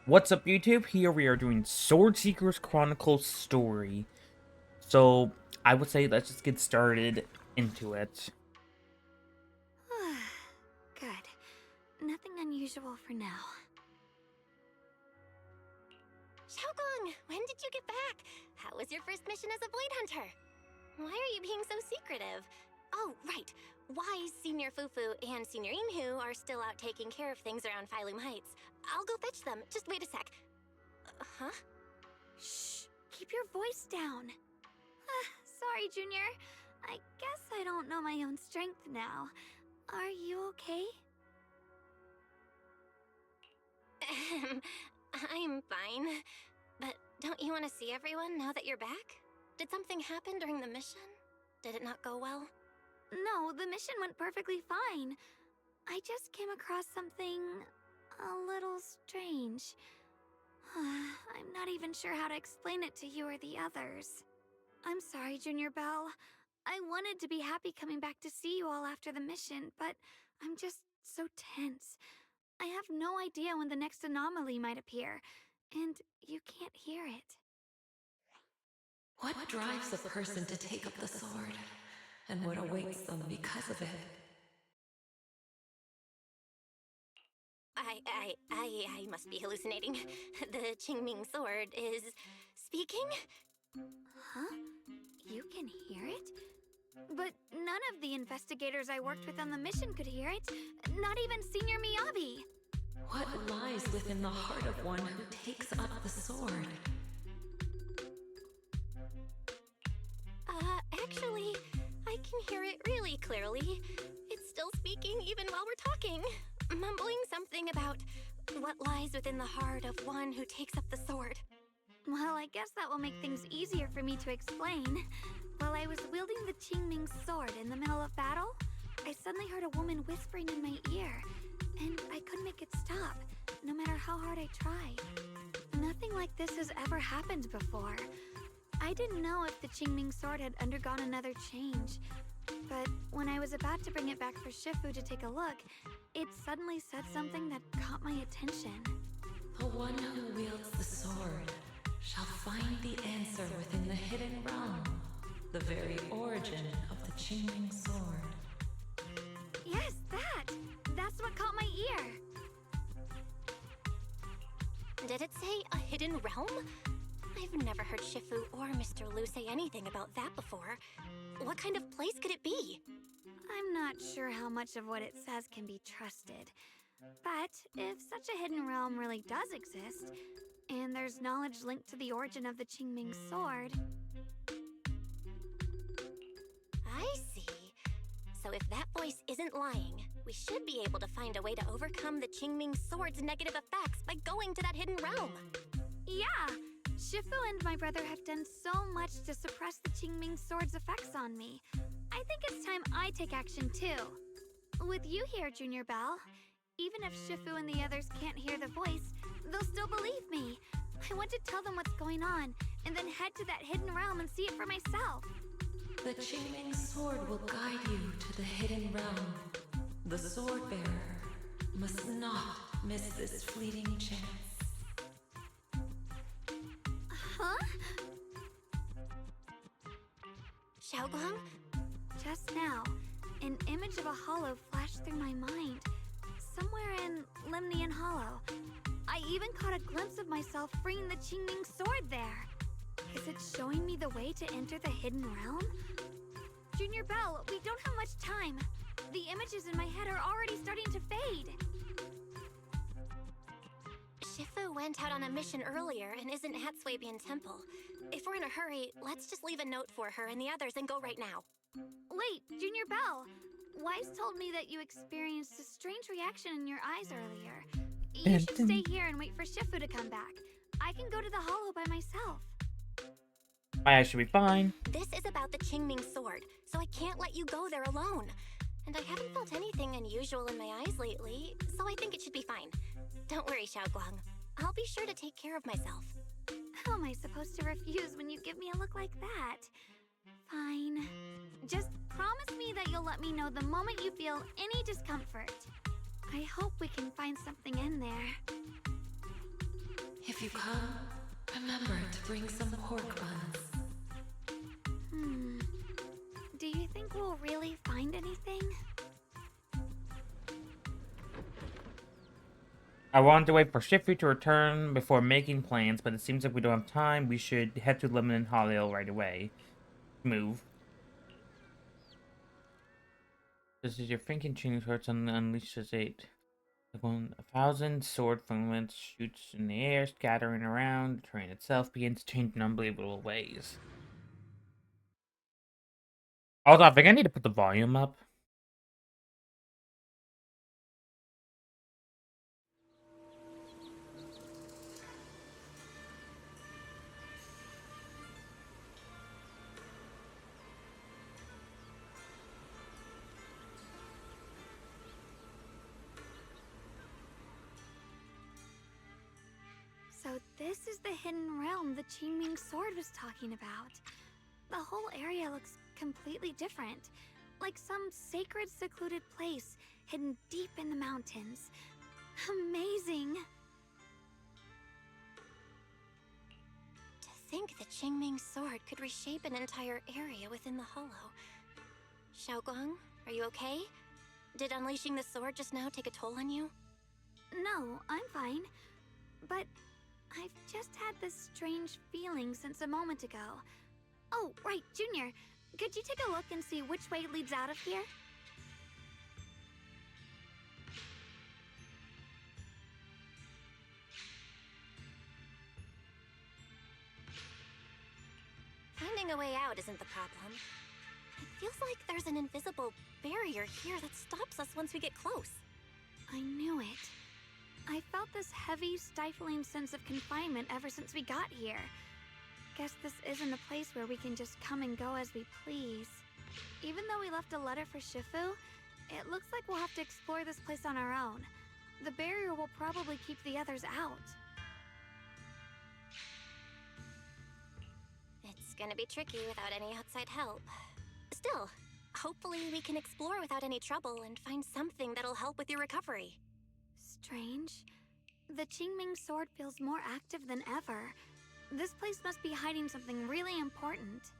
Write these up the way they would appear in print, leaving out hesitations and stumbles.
What's up, YouTube? Here we are doing Sword Seekers Chronicles story. So, I would say let's just get started into it. Good. Nothing unusual for now. Xiaogong, when did you get back? How was your first mission as a Void Hunter? Why are you being so secretive? Oh, right. Why Senior Fufu and Senior Inhu are still out taking care of things around Phylum Heights. I'll go fetch them. Just wait a sec. Huh? Shh! Keep your voice down. Sorry, Junior. I guess I don't know my own strength now. Are you okay? I'm fine. But don't you want to see everyone now that you're back? Did something happen during the mission? Did it not go well? No, the mission went perfectly fine. I just came across something a little strange. I'm not even sure how to explain it to you or the others. I'm sorry, Junior Belle. I wanted to be happy coming back to see you all after the mission, but I'm just so tense. I have no idea when the next anomaly might appear, and you can't hear it. What drives a person to take up the sword, and what awaits them because of it? I must be hallucinating. The Qingming sword is speaking? Huh? You can hear it? But none of the investigators I worked with on the mission could hear it. Not even Senior Miyabi. What lies within the heart of one who takes up the sword? Actually, I can hear it really clearly. It's still speaking even while we're talking. Mumbling something about what lies within the heart of one who takes up the sword. Well, I guess that will make things easier for me to explain. While I was wielding the Qingming sword in the middle of battle, I suddenly heard a woman whispering in my ear, and I couldn't make it stop, no matter how hard I tried. Nothing like this has ever happened before. I didn't know if the Qingming sword had undergone another change, but when I was about to bring it back for Shifu to take a look, it suddenly said something that caught my attention. The one who wields the sword shall find the answer within the hidden realm, the very origin of the Qingming sword. Yes, that's what caught my ear. Did it say a hidden realm? I've never heard Shifu or Mr. Lu say anything about that before. What kind of place could it be? I'm not sure how much of what it says can be trusted. But if such a hidden realm really does exist, and there's knowledge linked to the origin of the Qingming sword... I see. So if that voice isn't lying, we should be able to find a way to overcome the Qingming sword's negative effects by going to that hidden realm. Yeah! Shifu and my brother have done so much to suppress the Qingming sword's effects on me. I think it's time I take action too. With you here, Junior Belle, even if Shifu and the others can't hear the voice, they'll still believe me. I want to tell them what's going on, and then head to that hidden realm and see it for myself. The Qingming sword will guide you to the hidden realm. The sword bearer must not miss this fleeting chance. Huh? Xiaogong? Just now, an image of a hollow flashed through my mind. Somewhere in Limnian Hollow. I even caught a glimpse of myself freeing the Qingming sword there. Is it showing me the way to enter the hidden realm? Junior Belle, we don't have much time. The images in my head are already starting to fade. Shifu went out on a mission earlier and isn't at Swabian Temple. If we're in a hurry, let's just leave a note for her and the others and go right now. Wait, Junior Belle. Wise told me that you experienced a strange reaction in your eyes earlier. You should stay here and wait for Shifu to come back. I can go to the hollow by myself. I should be fine. This is about the Qingming sword, so I can't let you go there alone. And I haven't felt anything unusual in my eyes lately, so I think it should be fine. Don't worry, Xiaoguang. I'll be sure to take care of myself. How am I supposed to refuse when you give me a look like that? Fine. Just promise me that you'll let me know the moment you feel any discomfort. I hope we can find something in there. If you come, remember to bring some pork buns. Do you think we'll really find anything? I wanted to wait for Shifu to return before making plans, but it seems like we don't have time. We should head to Lemon and Hollow right away. Move. This is your thinking tuning hearts and unleashes 8. 1,000 sword filaments shoots in the air, scattering around. The terrain itself begins to change in unbelievable ways. Hold on, I think I need to put the volume up. So this is the hidden realm the Qingming sword was talking about. The whole area looks completely different, like some sacred, secluded place hidden deep in the mountains. Amazing! To think the Qingming sword could reshape an entire area within the hollow. Xiaoguang, are you okay? Did unleashing the sword just now take a toll on you? No, I'm fine. But I've just had this strange feeling since a moment ago. Oh, right, Junior. Could you take a look and see which way leads out of here? Finding a way out isn't the problem. It feels like there's an invisible barrier here that stops us once we get close. I knew it. I felt this heavy, stifling sense of confinement ever since we got here. Guess this isn't a place where we can just come and go as we please. Even though we left a letter for Shifu, it looks like we'll have to explore this place on our own. The barrier will probably keep the others out. It's gonna be tricky without any outside help. Still, hopefully we can explore without any trouble and find something that'll help with your recovery. Strange. The Qingming sword feels more active than ever. This place must be hiding something really important.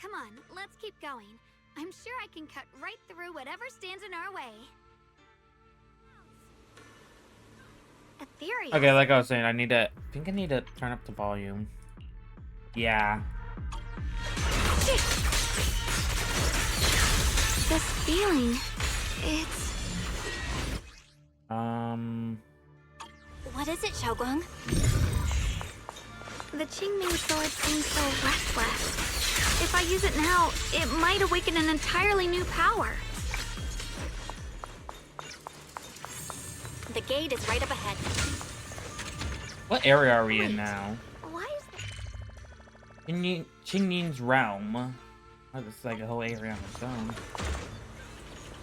Come on, let's keep going. I'm sure I can cut right through whatever stands in our way. Ethereal. Okay, like I was saying, I think I need to turn up the volume. Yeah. This feeling, it's... What is it, Xiaoguang? The Qingming sword seems so restless. If I use it now, it might awaken an entirely new power. The gate is right up ahead. What area are we in Wait, now? Why is Qingyin's realm. Oh, this is like a whole area on its own.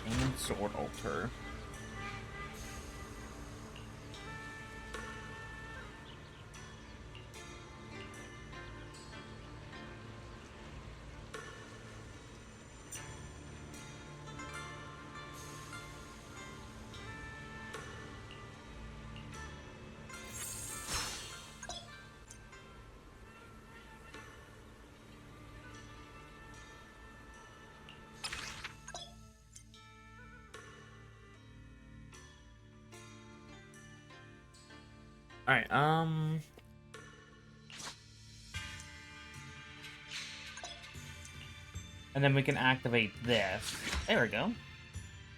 And sword altar. Alright, and then we can activate this. There we go.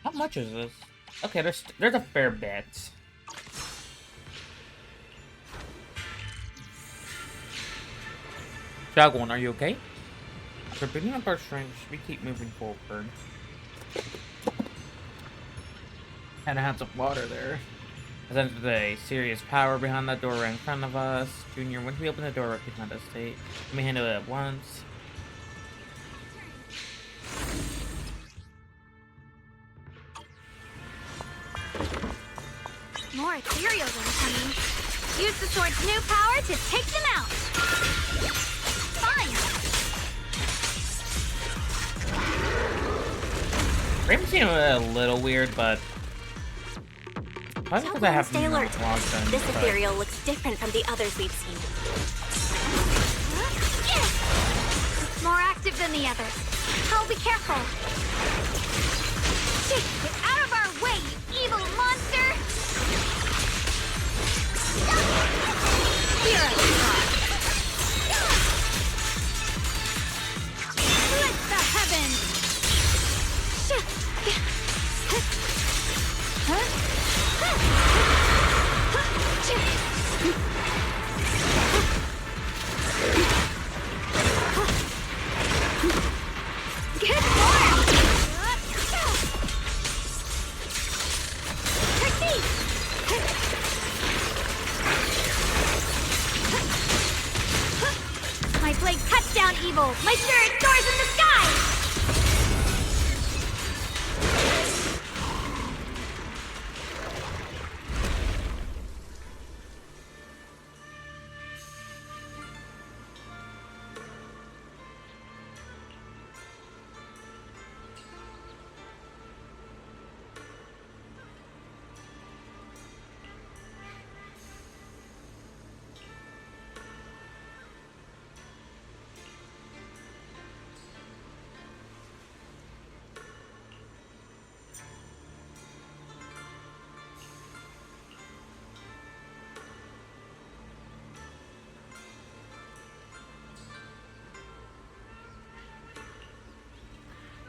How much is this? Okay, there's a fair bit. Dragon, are you okay? After picking up our strength, we keep moving forward. Kinda had some water there. There's a serious power behind that door right in front of us. Junior, once we open the door right behind us, let me handle it at once. more ethereals incoming? Use the sword's new power to take them out. Fine. Frame seem a little weird, but Probably because I Xiaoguang, have stay alert. logged in, This but- ethereal looks different from the others we've seen. More active than the others. I'll be careful. Get out of our way, you evil monster! Here I come. Split the heavens! Get more! Proceed! My blade cuts down evil! My spirit soars in the sky!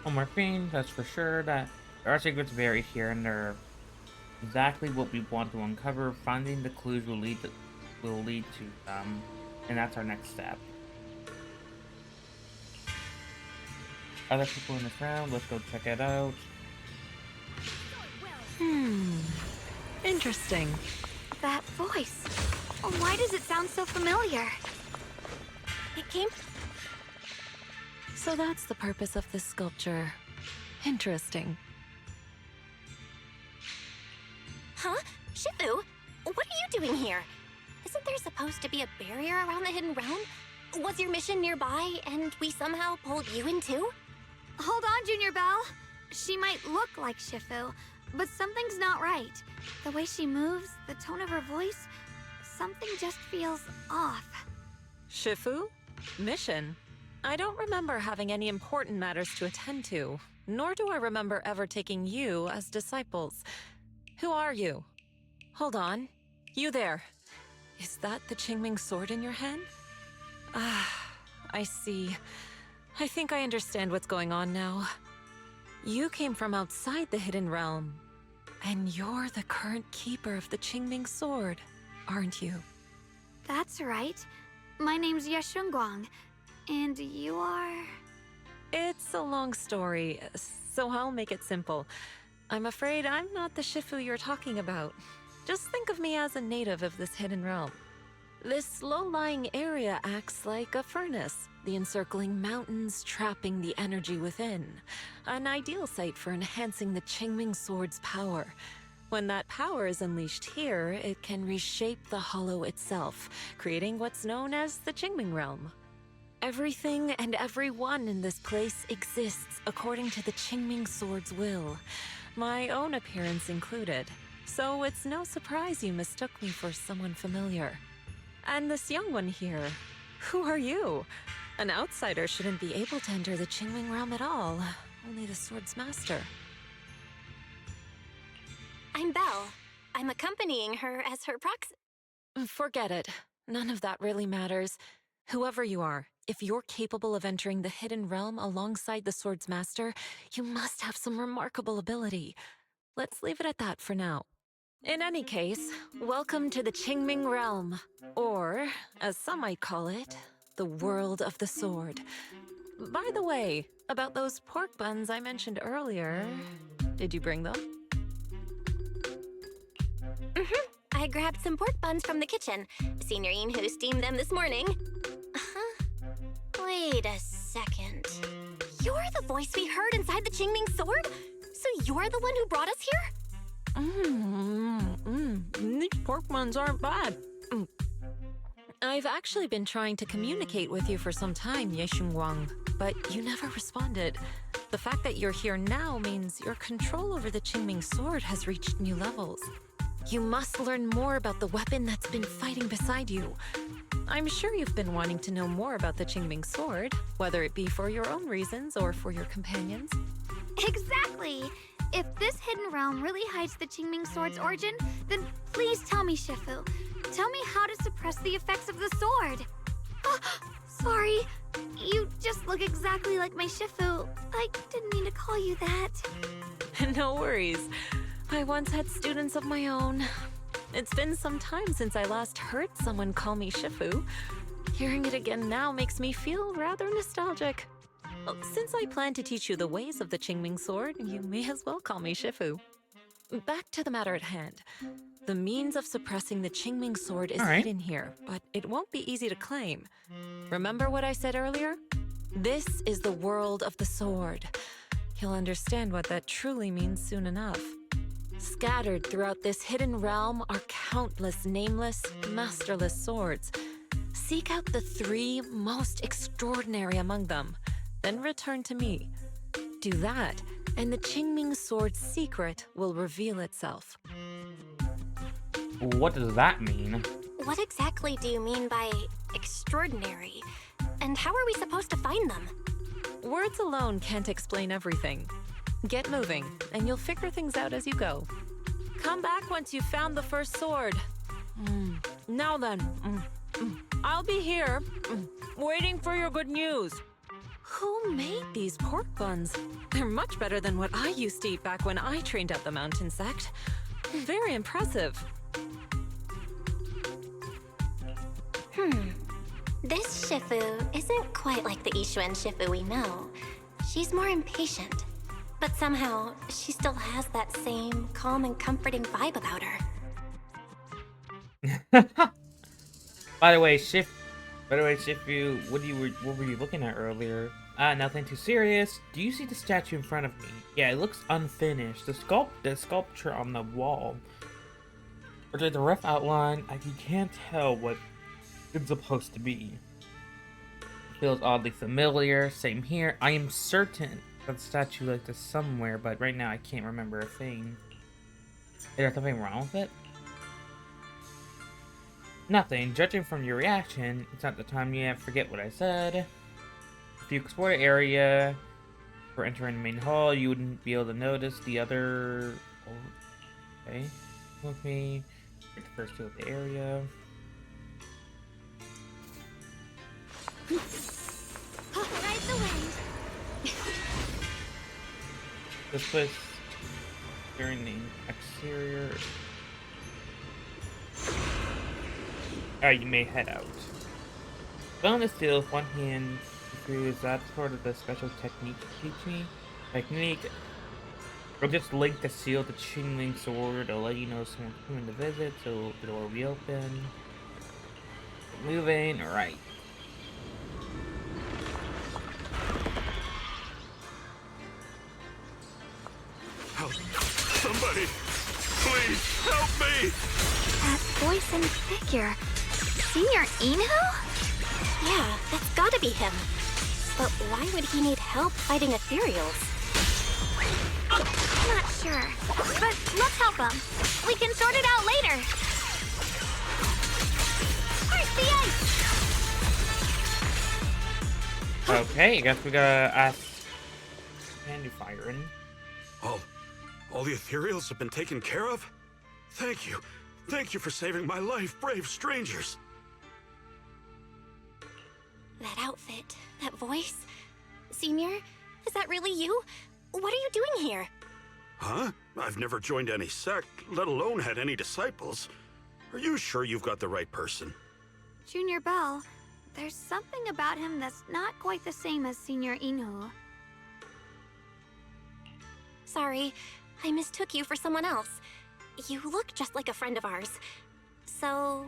One more thing, that's for sure, that there are secrets buried here, and they're exactly what we want to uncover. Finding the clues will lead to them, and that's our next step. Other people in this round, let's go check it out. Interesting. That voice. Why does it sound so familiar? It came. So that's the purpose of this sculpture. Interesting. Huh? Shifu? What are you doing here? Isn't there supposed to be a barrier around the hidden realm? Was your mission nearby and we somehow pulled you in too? Hold on, Junior Belle. She might look like Shifu, but something's not right. The way she moves, the tone of her voice, something just feels off. Shifu? Mission? I don't remember having any important matters to attend to, nor do I remember ever taking you as disciples. Who are you? Hold on. You there. Is that the Qingming sword in your hand? Ah, I see. I think I understand what's going on now. You came from outside the Hidden Realm, and you're the current keeper of the Qingming sword, aren't you? That's right. My name's Yashunguang, and you are... It's a long story, so I'll make it simple. I'm afraid I'm not the Shifu you're talking about. Just think of me as a native of this hidden realm. This low-lying area acts like a furnace, the encircling mountains trapping the energy within. An ideal site for enhancing the Qingming sword's power. When that power is unleashed here, it can reshape the hollow itself, creating what's known as the Qingming realm. Everything and everyone in this place exists according to the Qingming sword's will, my own appearance included. So it's no surprise you mistook me for someone familiar. And this young one here, who are you? An outsider shouldn't be able to enter the Qingming realm at all, only the sword's master. I'm Belle. I'm accompanying her as her proxy. Forget it. None of that really matters. Whoever you are, if you're capable of entering the hidden realm alongside the sword's master, you must have some remarkable ability. Let's leave it at that for now. In any case, welcome to the Qingming realm, or, as some might call it, the world of the sword. By the way, about those pork buns I mentioned earlier, did you bring them? I grabbed some pork buns from the kitchen. Senior Inhu steamed them this morning. Wait a second. You're the voice we heard inside the Qingming sword? So you're the one who brought us here? These pork buns aren't bad. I've actually been trying to communicate with you for some time, Yeshunguang, but you never responded. The fact that you're here now means your control over the Qingming sword has reached new levels. You must learn more about the weapon that's been fighting beside you. I'm sure you've been wanting to know more about the Qingming sword, whether it be for your own reasons or for your companions. Exactly! If this hidden realm really hides the Qingming sword's origin, then please tell me, Shifu. Tell me how to suppress the effects of the sword. Oh, sorry. You just look exactly like my Shifu. I didn't mean to call you that. No worries. I once had students of my own. It's been some time since I last heard someone call me Shifu. Hearing it again now makes me feel rather nostalgic. Well, since I plan to teach you the ways of the Qingming sword, you may as well call me Shifu. Back to the matter at hand. The means of suppressing the Qingming sword is All right. hidden here, but it won't be easy to claim. Remember what I said earlier? This is the world of the sword. You'll understand what that truly means soon enough. Scattered throughout this hidden realm are countless nameless, masterless swords. Seek out the 3 most extraordinary among them, then return to me. Do that, and the Qingming sword's secret will reveal itself. What does that mean? What exactly do you mean by extraordinary? And how are we supposed to find them? Words alone can't explain everything. Get moving, and you'll figure things out as you go. Come back once you've found the first sword. Now then, I'll be here, waiting for your good news. Who made these pork buns? They're much better than what I used to eat back when I trained at the mountain sect. Very impressive. This Shifu isn't quite like the Ishuan Shifu we know. She's more impatient. But somehow, she still has that same calm and comforting vibe about her. By the way, Shifu, what were you looking at earlier? Nothing too serious. Do you see the statue in front of me? Yeah, it looks unfinished. The sculpture on the wall, or the rough outline, you can't tell what it's supposed to be. It feels oddly familiar. Same here. I am certain that the statue like this somewhere, but right now I can't remember a thing. Is there something wrong with it? Nothing. Judging from your reaction, it's not the time yet. Forget what I said. If you explore the area for entering the main hall, you wouldn't be able to notice the other... Oh, okay. With me. Get the first two of the area. Ride the wind. This place during the exterior. Alright, you may head out. Bonus deal with one hand. Is that sort of the special technique you teach me? Technique. Or just link the seal to Qingming sword to let you know someone's coming to visit, so the door will be open. Moving, alright. Help! Somebody! Please, help me! That voice and figure. Senior Inhu? Yeah, that's gotta be him. But why would he need help fighting ethereals? Not sure. But let's help him. We can sort it out later. Where's the ice? Okay, I guess we gotta ask Candy Firing. All the ethereals have been taken care of? Thank you. Thank you for saving my life, brave strangers. That outfit, that voice. Senior, is that really you? What are you doing here? Huh? I've never joined any sect, let alone had any disciples. Are you sure you've got the right person? Junior Bell, there's something about him that's not quite the same as Senior Inhu. Sorry, I mistook you for someone else. You look just like a friend of ours. So,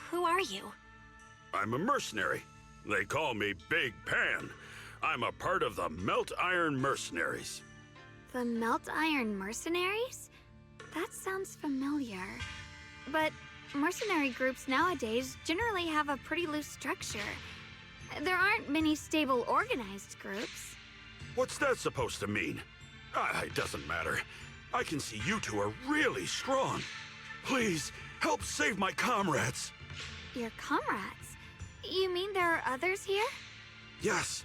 who are you? I'm a mercenary. They call me Big Pan. I'm a part of the Melt Iron Mercenaries. The Melt Iron Mercenaries? That sounds familiar. But mercenary groups nowadays generally have a pretty loose structure. There aren't many stable organized groups. What's that supposed to mean? It doesn't matter. I can see you two are really strong. Please, help save my comrades. Your comrades? You mean there are others here? Yes.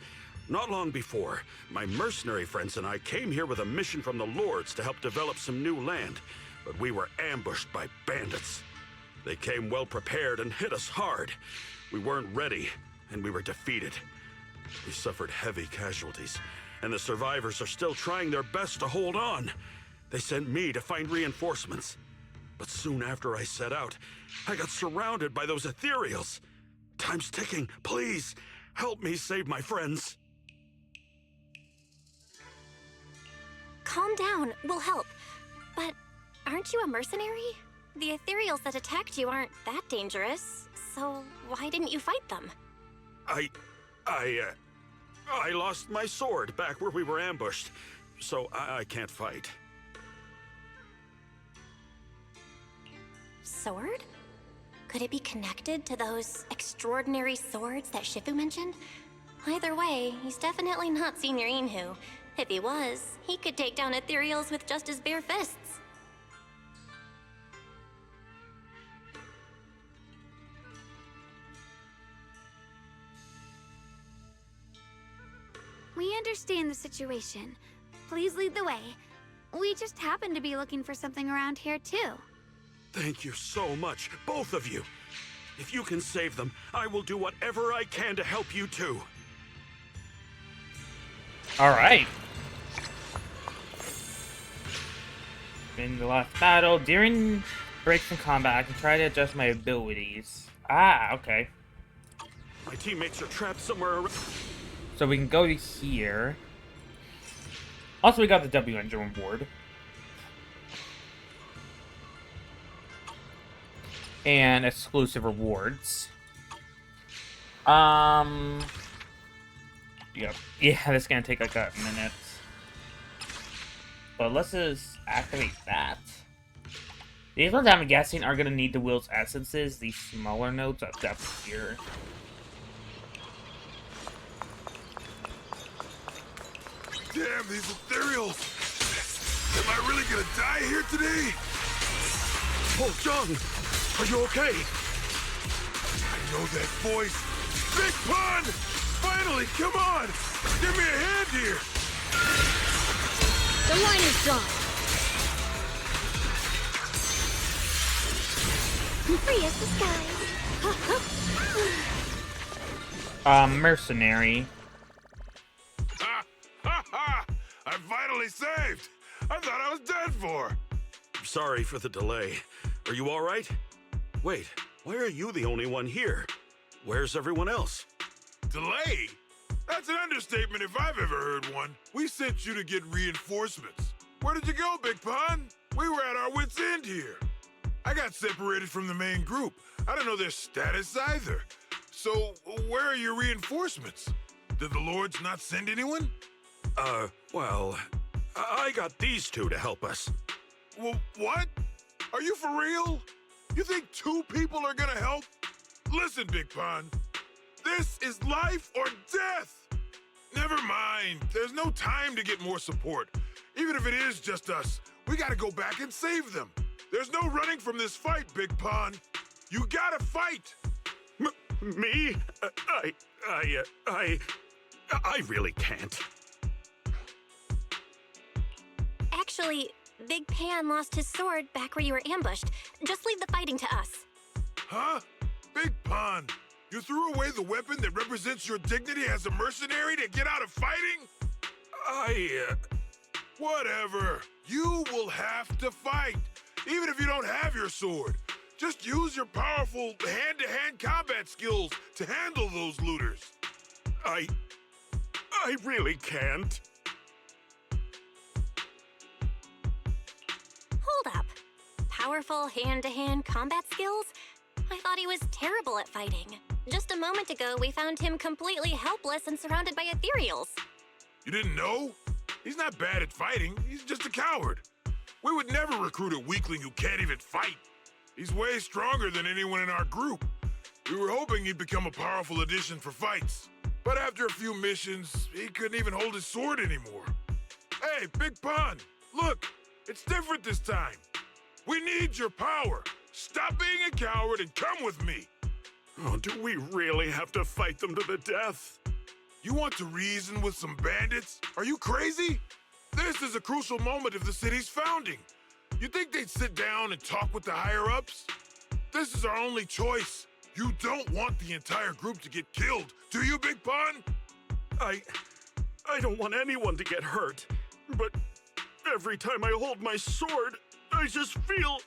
Not long before, my mercenary friends and I came here with a mission from the Lords to help develop some new land, but we were ambushed by bandits. They came well prepared and hit us hard. We weren't ready, and we were defeated. We suffered heavy casualties, and the survivors are still trying their best to hold on. They sent me to find reinforcements. But soon after I set out, I got surrounded by those ethereals. Time's ticking. Please, help me save my friends. Calm down, we'll help. But aren't you a mercenary? The ethereals that attacked you aren't that dangerous, so why didn't you fight them? I lost my sword back where we were ambushed, so I can't fight. Sword? Could it be connected to those extraordinary swords that Shifu mentioned? Either way, he's definitely not Senior Inhu. If he was, he could take down ethereals with just his bare fists. We understand the situation. Please lead the way. We just happen to be looking for something around here, too. Thank you so much, both of you. If you can save them, I will do whatever I can to help you too. Alright. In the last battle, during breaks in combat, I can try to adjust my abilities. Ah, okay. My teammates are trapped somewhere around. So we can go to here. Also, we got the W engine reward. And exclusive rewards. Yep. Yeah, this is gonna take like a minute. But let's just activate that. These ones I'm guessing are gonna need the Will's essences, these smaller nodes up here. Damn, these ethereals! Am I really gonna die here today? Oh, John, are you okay? I know that voice. Big Pun! Finally, come on! Give me a hand here! The line is drawn. Free as the sky. Mercenary. Ha! Ha ha! I'm finally saved! I thought I was dead for! Sorry for the delay. Are you all right? Wait, why are you the only one here? Where's everyone else? Delay? That's an understatement if I've ever heard one. We sent you to get reinforcements. Where did you go, Big Pun? We were at our wits' end here. I got separated from the main group. I don't know their status either. So, where are your reinforcements? Did the Lords not send anyone? Well, I got these two to help us. Well, what? Are you for real? You think 2 people are gonna help? Listen, Big Pun. This is life or death! Never mind. There's no time to get more support. Even if it is just us, we gotta go back and save them. There's no running from this fight, Big Pun. You gotta fight! Me? I really can't. Actually, Big Pan lost his sword back where you were ambushed. Just leave the fighting to us. Huh? Big Pun, you threw away the weapon that represents your dignity as a mercenary to get out of fighting? Whatever. You will have to fight, even if you don't have your sword. Just use your powerful hand-to-hand combat skills to handle those looters. I really can't. Hold up. Powerful hand-to-hand combat skills? I thought he was terrible at fighting. Just a moment ago, we found him completely helpless and surrounded by ethereals. You didn't know? He's not bad at fighting. He's just a coward. We would never recruit a weakling who can't even fight. He's way stronger than anyone in our group. We were hoping he'd become a powerful addition for fights. But after a few missions, he couldn't even hold his sword anymore. Hey, Big Pun, look, it's different this time. We need your power. Stop being a coward and come with me. Oh, do we really have to fight them to the death? You want to reason with some bandits? Are you crazy? This is a crucial moment of the city's founding. You think they'd sit down and talk with the higher-ups? This is our only choice. You don't want the entire group to get killed, do you, Big Pun? I don't want anyone to get hurt, but every time I hold my sword, I just feel...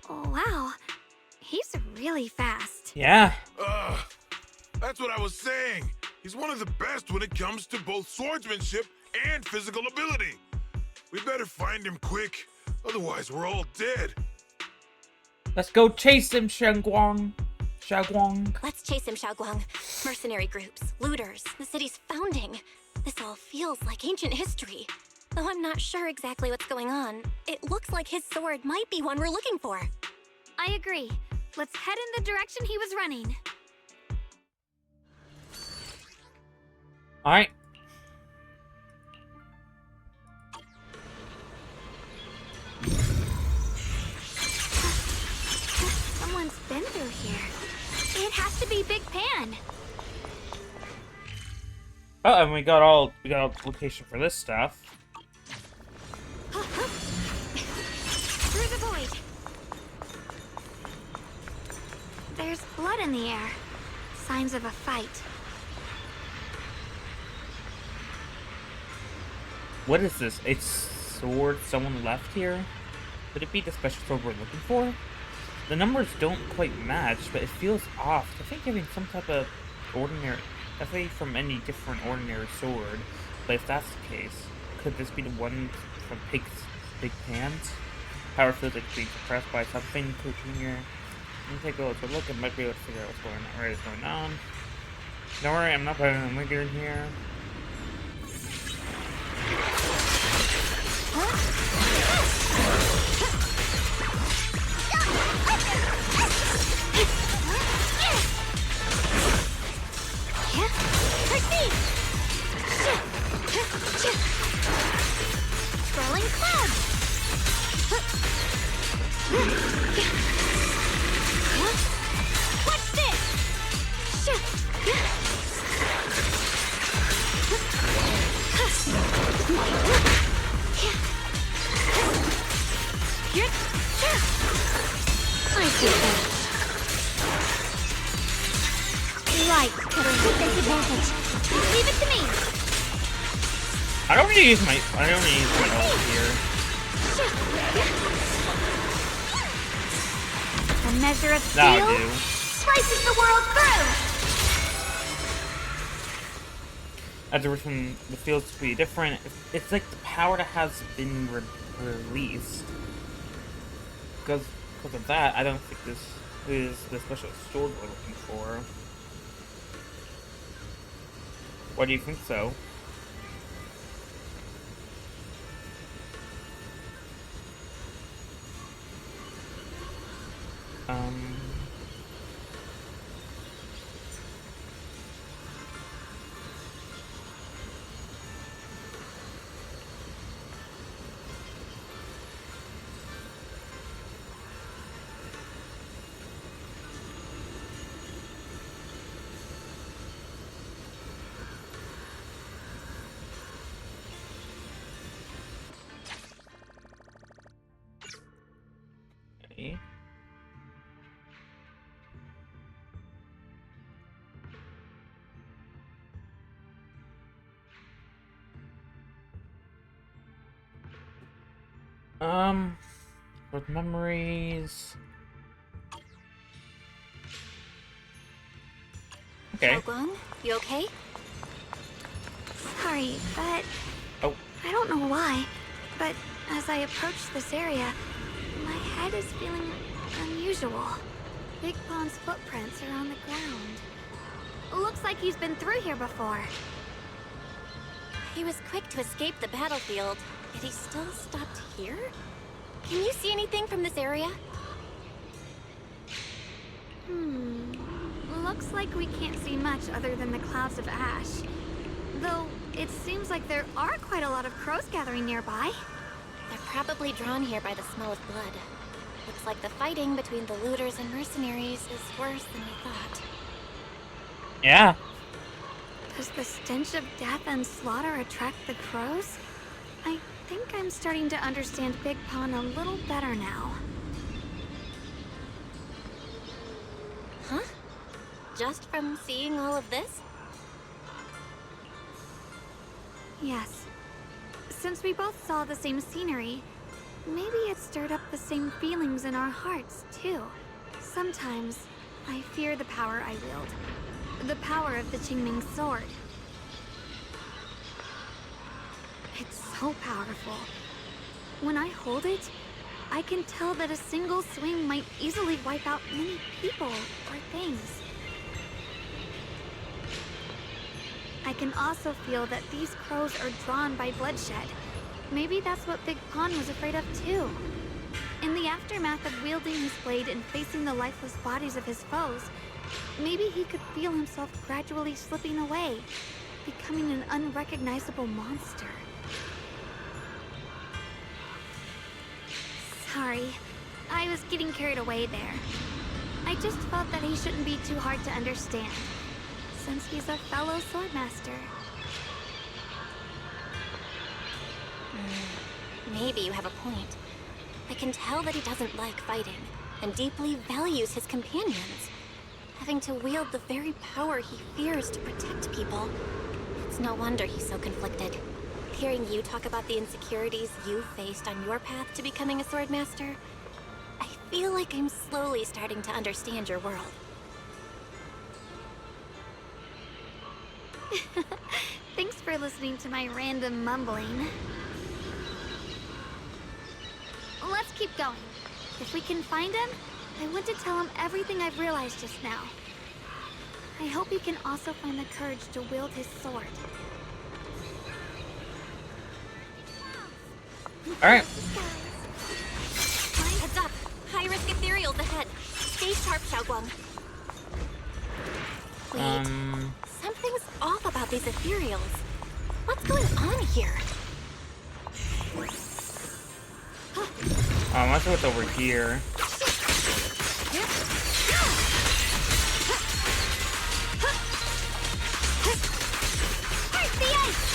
Oh, wow. He's really fast. Yeah. That's what I was saying. He's one of the best when it comes to both swordsmanship and physical ability. We better find him quick, otherwise we're all dead. Let's go chase him, Xiaoguang. Let's chase him, Xiaoguang. Mercenary groups, looters, the city's founding. This all feels like ancient history. Though I'm not sure exactly what's going on, it looks like his sword might be one we're looking for. I agree. Let's head in the direction he was running. Alright. Someone's been through here. It has to be Big Pan. Oh, and we got all location for this stuff. Through the void. There's blood in the air. Signs of a fight. What is this? A sword someone left here? Could it be the special sword we're looking for? The numbers don't quite match, but it feels off. I think having some type of ordinary, definitely from any different ordinary sword. But if that's the case, could this be the one from Big Pan's? Power feels like it's being suppressed by something. Junior. Let me take a look. I might be able to figure out what's going on. Don't worry, I'm not putting a link in here. Swirling clouds. What's this? I see that. Right, but a good disadvantage. Leave it to me. I don't need to use my ult here. A measure of Now steel I do. slices the world through. As a reason, the fields to be different. It's like the power that has been released. Because of that, I don't think this is the special sword we're looking for. Why do you think so? Okay. With memories. Okay. Xiaoguang, you okay? Sorry, but... Oh. I don't know why, but as I approach this area, my head is feeling unusual. Big Pond's footprints are on the ground. Looks like he's been through here before. He was quick to escape the battlefield, yet he still stopped here? Can you see anything from this area? Looks like we can't see much other than the clouds of ash. Though, it seems like there are quite a lot of crows gathering nearby. They're probably drawn here by the smell of blood. Looks like the fighting between the looters and mercenaries is worse than we thought. Yeah. Does the stench of death and slaughter attract the crows? I think I'm starting to understand Big Pond a little better now. Huh? Just from seeing all of this? Yes. Since we both saw the same scenery, maybe it stirred up the same feelings in our hearts, too. Sometimes, I fear the power I wield. The power of the Qingming sword. It's so powerful. When I hold it, I can tell that a single swing might easily wipe out many people or things. I can also feel that these crows are drawn by bloodshed. Maybe that's what Big Pond was afraid of too. In the aftermath of wielding his blade and facing the lifeless bodies of his foes, maybe he could feel himself gradually slipping away, becoming an unrecognizable monster. Sorry, I was getting carried away there. I just felt that he shouldn't be too hard to understand, since he's a fellow swordmaster. Maybe you have a point. I can tell that he doesn't like fighting, and deeply values his companions. Having to wield the very power he fears to protect people. It's no wonder he's so conflicted. Hearing you talk about the insecurities you faced on your path to becoming a swordmaster, I feel like I'm slowly starting to understand your world. Thanks for listening to my random mumbling. Let's keep going. If we can find him, I want to tell him everything I've realized just now. I hope he can also find the courage to wield his sword. Alright. Heads up! High-risk ethereals ahead. Stay sharp, Xiaoguang. Wait, something's off about these ethereals. What's going on here? I'm not sure what's over here. The ice!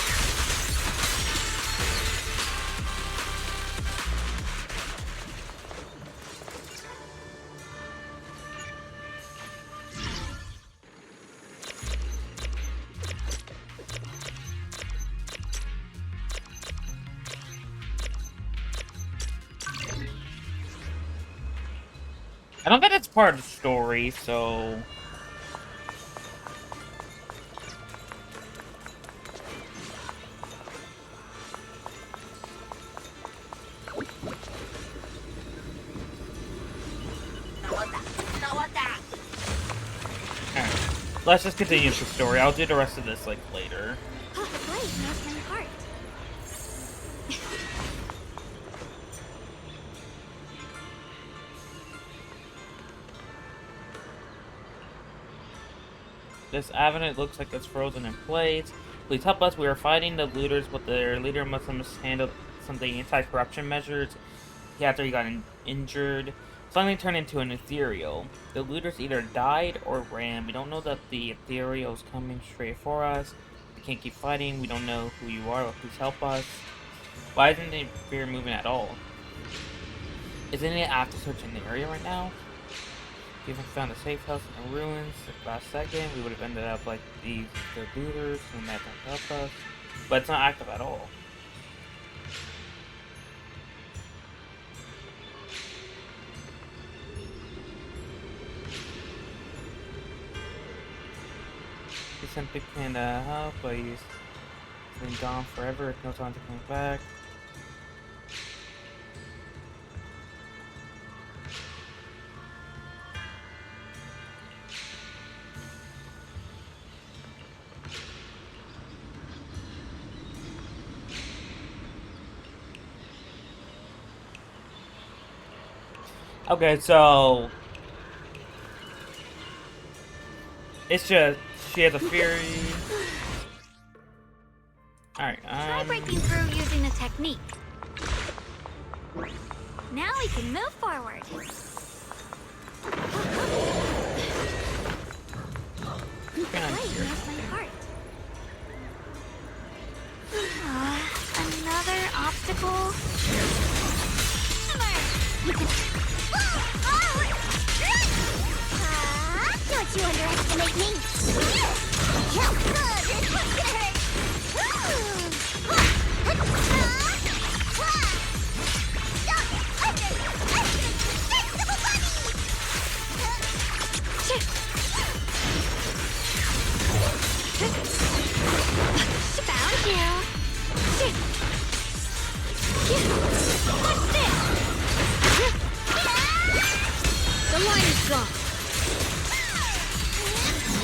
I don't think it's part of the story, so... Alright. Let's just continue with the story. I'll do the rest of this, like, later. The blade knows my heart. This avenue looks like it's frozen in place. Please help us. We are fighting the looters, but their leader must have mishandled something anti-corruption measures after he got injured. Suddenly turned into an ethereal. The looters either died or ran. We don't know that the ethereal is coming straight for us. We can't keep fighting. We don't know who you are. Please help us. Why isn't the fear moving at all? Isn't it after searching the area right now? If we found a safe house in the ruins last second, we would have ended up like the looters and that don't help us. But it's not active at all. He simply can't help, but he's been gone forever. No time to come back. Okay, so It's just she has a fury. Alright, Try breaking through using a technique. Now we can move forward. Wait, where's my heart? Another obstacle. Don't you underestimate me! This one's gonna hurt! Found you. What's this? The line is gone.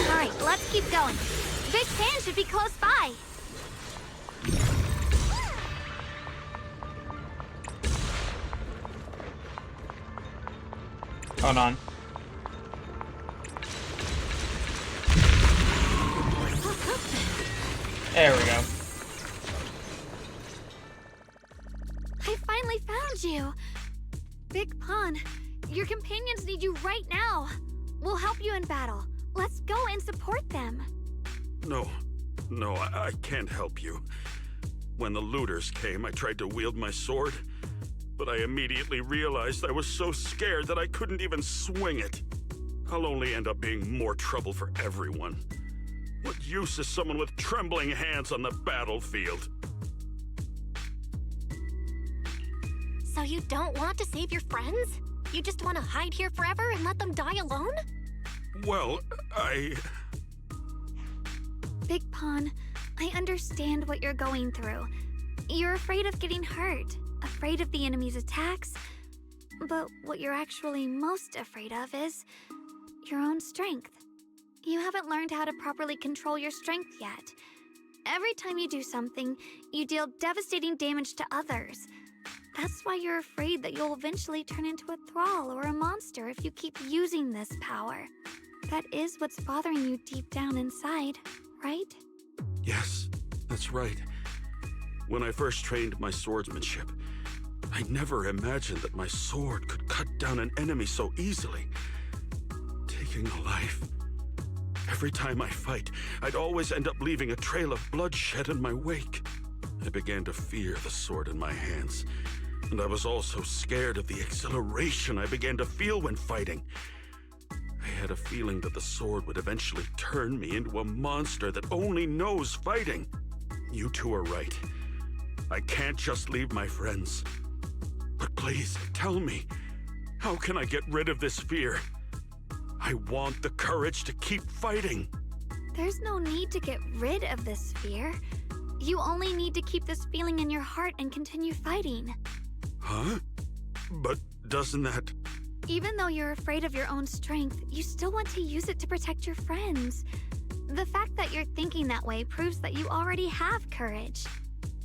All right, let's keep going. Big Pan should be close by. Hold on. There we go. I finally found you. Big Pun, your companions need you right now. We'll help you in battle. Let's go and support them. No, I can't help you. When the looters came, I tried to wield my sword, but I immediately realized I was so scared that I couldn't even swing it. I'll only end up being more trouble for everyone. What use is someone with trembling hands on the battlefield? So you don't want to save your friends? You just want to hide here forever and let them die alone? Well, Big Pun, I understand what you're going through. You're afraid of getting hurt, afraid of the enemy's attacks. But what you're actually most afraid of is your own strength. You haven't learned how to properly control your strength yet. Every time you do something, you deal devastating damage to others. That's why you're afraid that you'll eventually turn into a thrall or a monster if you keep using this power. That is what's bothering you deep down inside, right? yes, that's right. When I first trained my swordsmanship, I never imagined that my sword could cut down an enemy so easily. Taking a life. Every time I fight, I'd always end up leaving a trail of bloodshed in my wake. I began to fear the sword in my hands, and I was also scared of the exhilaration I began to feel when fighting. I had a feeling that the sword would eventually turn me into a monster that only knows fighting. You two are right. I can't just leave my friends. But please, tell me, how can I get rid of this fear? I want the courage to keep fighting. There's no need to get rid of this fear. You only need to keep this feeling in your heart and continue fighting. Huh? But doesn't that... Even though you're afraid of your own strength, you still want to use it to protect your friends. The fact that you're thinking that way proves that you already have courage.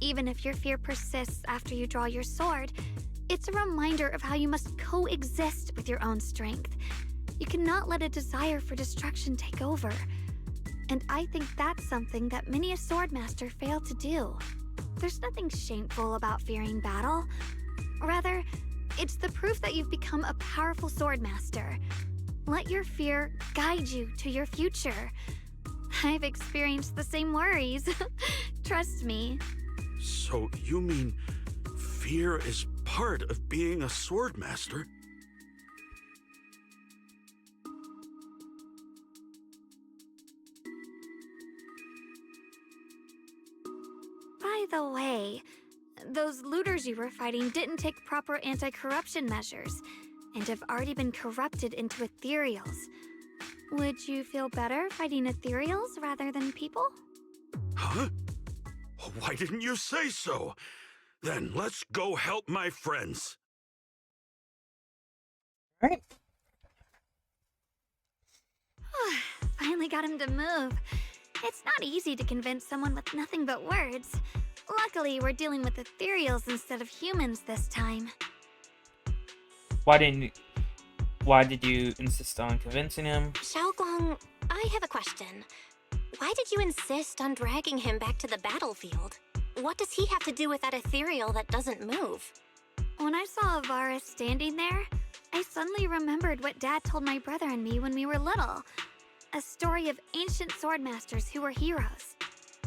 Even if your fear persists after you draw your sword, it's a reminder of how you must coexist with your own strength. You cannot let a desire for destruction take over. And I think that's something that many a swordmaster fail to do. There's nothing shameful about fearing battle. Rather, it's the proof that you've become a powerful swordmaster. Let your fear guide you to your future. I've experienced the same worries. Trust me. So you mean fear is part of being a swordmaster? By the way, those looters you were fighting didn't take proper anti-corruption measures and have already been corrupted into ethereals. Would you feel better fighting ethereals rather than people? Huh? Why didn't you say so? Then let's go help my friends. Alright. Finally got him to move. It's not easy to convince someone with nothing but words. Luckily, we're dealing with ethereals instead of humans this time. Why did you insist on convincing him? Xiaoguang, I have a question. Why did you insist on dragging him back to the battlefield? What does he have to do with that ethereal that doesn't move? When I saw Avaris standing there, I suddenly remembered what Dad told my brother and me when we were little. A story of ancient swordmasters who were heroes.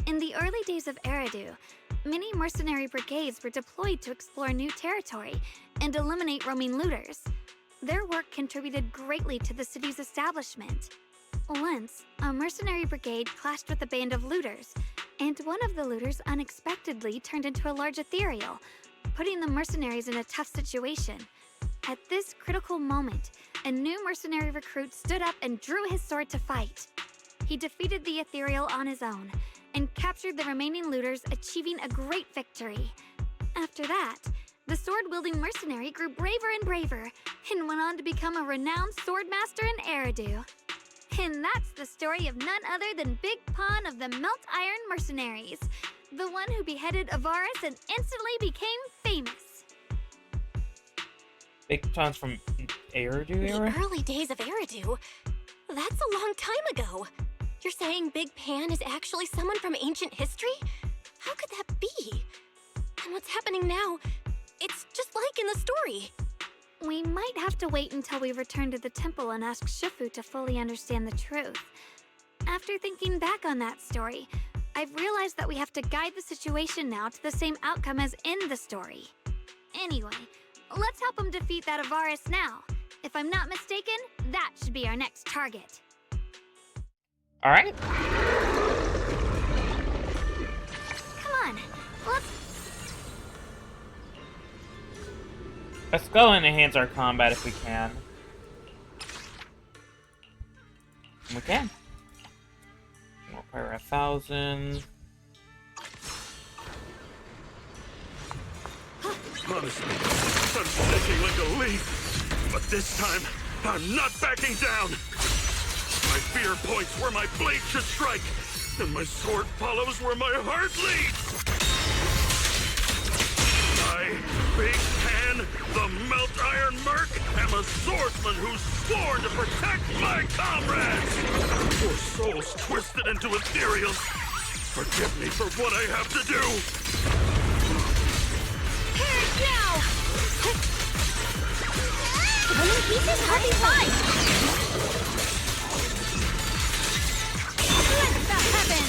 In the early days of Eridu, many mercenary brigades were deployed to explore new territory and eliminate roaming looters. Their work contributed greatly to the city's establishment. Once, a mercenary brigade clashed with a band of looters, and one of the looters unexpectedly turned into a large ethereal, putting the mercenaries in a tough situation. At this critical moment, a new mercenary recruit stood up and drew his sword to fight. He defeated the ethereal on his own, and captured the remaining looters, achieving a great victory. After that, the sword-wielding mercenary grew braver and braver, and went on to become a renowned swordmaster in Eridu. And that's the story of none other than Big Pon of the Melt Iron Mercenaries, the one who beheaded Avaris and instantly became famous. Big Pon's from Eridu era? The early days of Eridu? That's a long time ago. You're saying Big Pan is actually someone from ancient history? How could that be? And what's happening now? It's just like in the story. We might have to wait until we return to the temple and ask Shifu to fully understand the truth. After thinking back on that story, I've realized that we have to guide the situation now to the same outcome as in the story. Anyway, let's help him defeat that Avaris now. If I'm not mistaken, that should be our next target. Alright. Come on, Let's go and enhance our combat if we can. We can. We'll require 1,000. Honestly, I'm shaking like a leaf. But this time, I'm not backing down. My fear points where my blade should strike, and my sword follows where my heart leads. I, Big Pan, the Melt Iron Merc, am a swordsman who's sworn to protect my comrades. Your souls twisted into ethereals. Forgive me for what I have to do. Here now! Killing pieces, I'll be fine! Let that happen!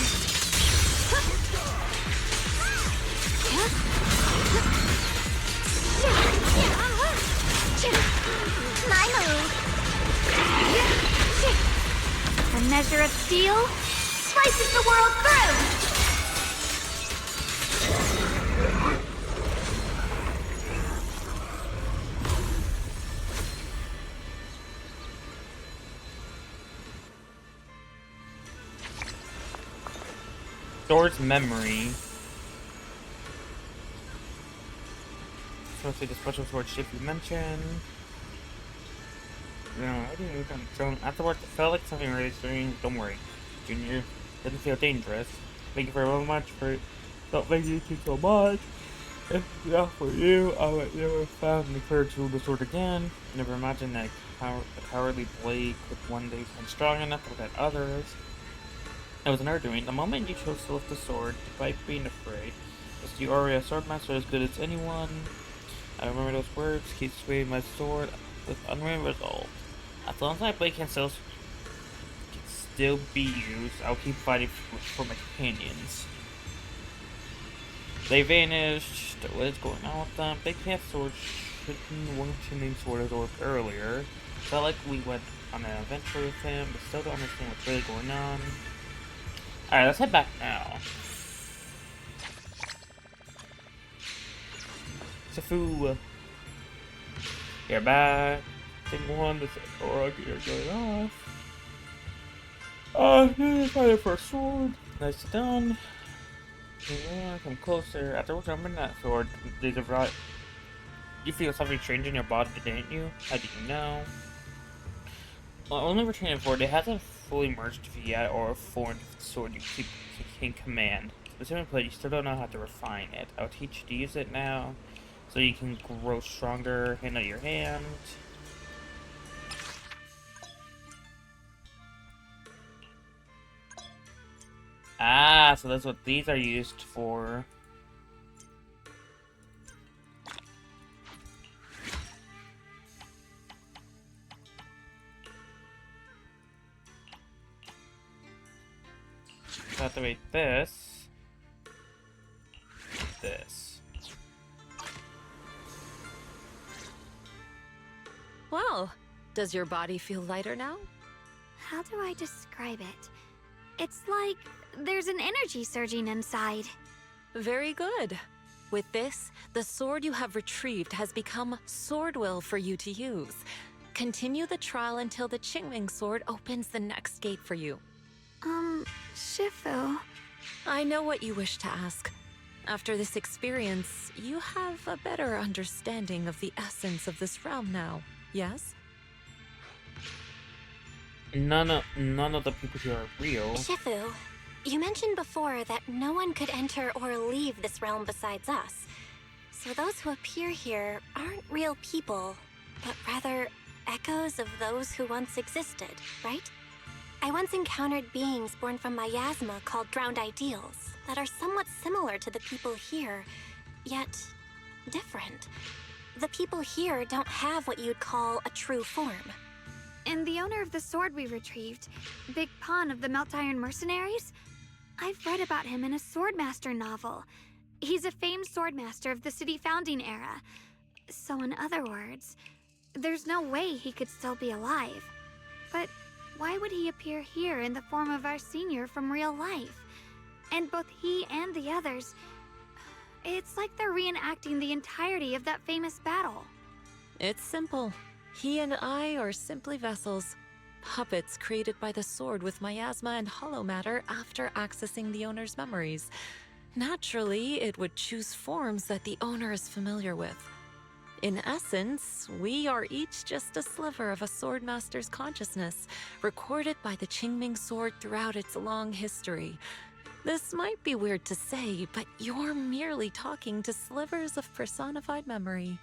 My move! A measure of steel slices the world through! Sword's memory. Supposed to the special sword shape you mentioned. No, I didn't even so afterwards it felt like something really strange. Don't worry, Junior. Didn't feel dangerous. Thank you very much for not making you so much. If not for you, I would never found the courage to wield the sword again. Never imagined that a cowardly blade could one day become strong enough to protect others. It was an doing. The moment you chose to lift the sword, despite being afraid, was you already a swordmaster as good as anyone. I remember those words, keep swinging my sword with unreal resolve. As long as my blade can still be used, I'll keep fighting for my companions. They vanished. What is going on with them? Big Pan's sword shouldn't want to name sword as ordered earlier. Felt like we went on an adventure with him, but still don't understand what's really going on. Alright, let's head back now. Shifu, you're back. Single one, this aura gear going off. You're fighting for a sword. Nice done. Yeah, come closer. After jumping that sword, there's a right. You feel something strange in your body, didn't you? How do you know? Well, only returning forward, it hasn't fully merged yet, or formed sword you keep in command. Specifically, you still don't know how to refine it. I'll teach you to use it now, so you can grow stronger, handle your hand. so that's what these are used for. So activate this. This. Well, does your body feel lighter now? How do I describe it? It's like there's an energy surging inside. Very good. With this, the sword you have retrieved has become sword will for you to use. Continue the trial until the Qingming sword opens the next gate for you. Shifu. I know what you wish to ask. After this experience, you have a better understanding of the essence of this realm now, yes? None of the people here are real. Shifu, you mentioned before that no one could enter or leave this realm besides us. So those who appear here aren't real people, but rather echoes of those who once existed, right? I once encountered beings born from miasma called drowned ideals that are somewhat similar to the people here, yet different. The people here don't have what you'd call a true form. And the owner of the sword we retrieved, Big Pun of the Melt Iron Mercenaries? I've read about him in a Swordmaster novel. He's a famed swordmaster of the city founding era. So in other words, there's no way he could still be alive. But why would he appear here in the form of our senior from real life? And both he and the others, it's like they're reenacting the entirety of that famous battle. It's simple. He and I are simply vessels. Puppets created by the sword with miasma and hollow matter after accessing the owner's memories. Naturally, it would choose forms that the owner is familiar with. In essence, we are each just a sliver of a swordmaster's consciousness, recorded by the Qingming sword throughout its long history. This might be weird to say, but you're merely talking to slivers of personified memory.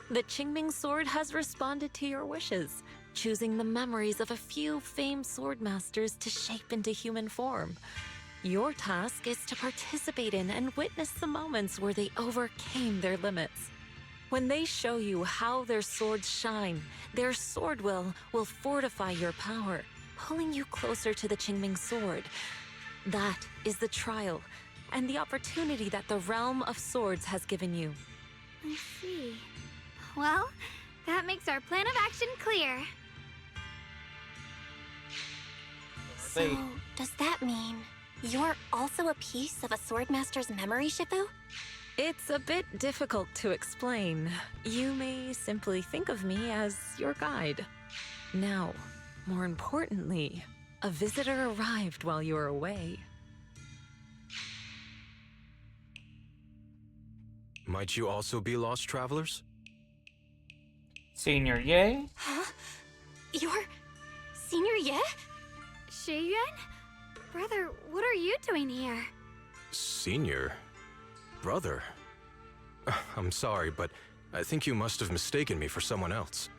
The Qingming sword has responded to your wishes, choosing the memories of a few famed swordmasters to shape into human form. Your task is to participate in and witness the moments where they overcame their limits. When they show you how their swords shine, their sword will fortify your power, pulling you closer to the Qingming sword. That is the trial, and the opportunity that the Realm of Swords has given you. I see. Well, that makes our plan of action clear. So, does that mean you're also a piece of a swordmaster's memory, Shifu? It's a bit difficult to explain. You may simply think of me as your guide. Now, more importantly, a visitor arrived while you were away. Might you also be lost travelers? Senior Ye? Huh? You're Senior Ye? Shiyuan? Brother, what are you doing here? Senior? Brother? I'm sorry, but I think you must have mistaken me for someone else.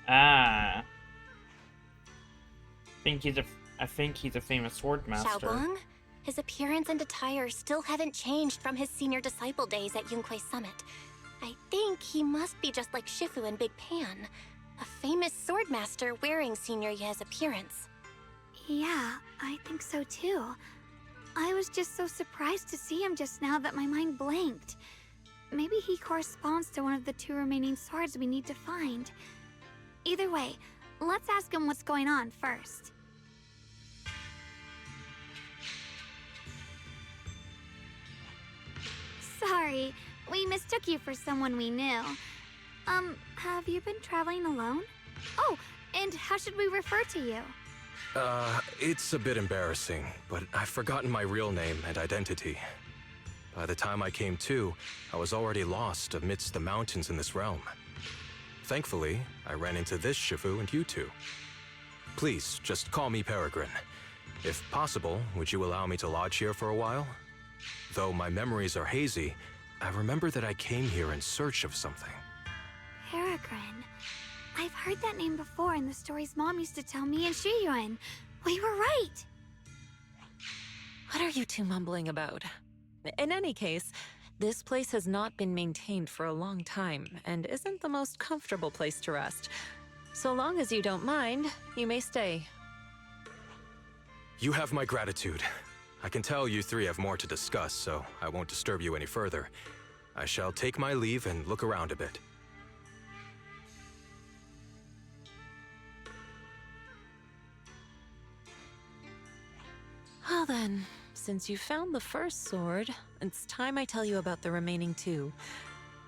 Ah. I think he's a famous swordmaster. Xiaoguang? His appearance and attire still haven't changed from his senior disciple days at Yunque Summit. I think he must be just like Shifu and Big Pan, a famous swordmaster wearing Senior Ye's appearance. Yeah, I think so too. I was just so surprised to see him just now that my mind blanked. Maybe he corresponds to one of the two remaining swords we need to find. Either way, let's ask him what's going on first. Sorry, we mistook you for someone we knew. Have you been traveling alone? Oh, and how should we refer to you? It's a bit embarrassing, but I've forgotten my real name and identity. By the time I came to, I was already lost amidst the mountains in this realm. Thankfully, I ran into this Shifu and you two. Please, just call me Peregrine. If possible, would you allow me to lodge here for a while? Though my memories are hazy, I remember that I came here in search of something. Peregrine. I've heard that name before in the stories Mom used to tell me and Shiyuan. We were right. What are you two mumbling about? In any case, this place has not been maintained for a long time and isn't the most comfortable place to rest. So long as you don't mind, you may stay. You have my gratitude. I can tell you three have more to discuss, so I won't disturb you any further. I shall take my leave and look around a bit. Well then, since you found the first sword, it's time I tell you about the remaining two.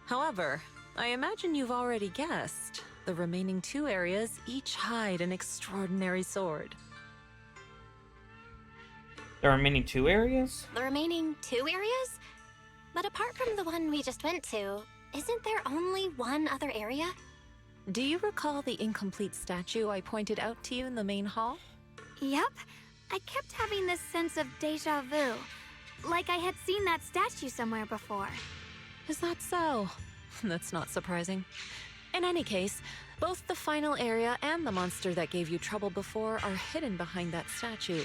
However, I imagine you've already guessed. The remaining two areas each hide an extraordinary sword. The remaining 2 areas? The remaining 2 areas? But apart from the one we just went to, isn't there only one other area? Do you recall the incomplete statue I pointed out to you in the main hall? Yep. I kept having this sense of deja vu. Like I had seen that statue somewhere before. Is that so? That's not surprising. In any case, both the final area and the monster that gave you trouble before are hidden behind that statue.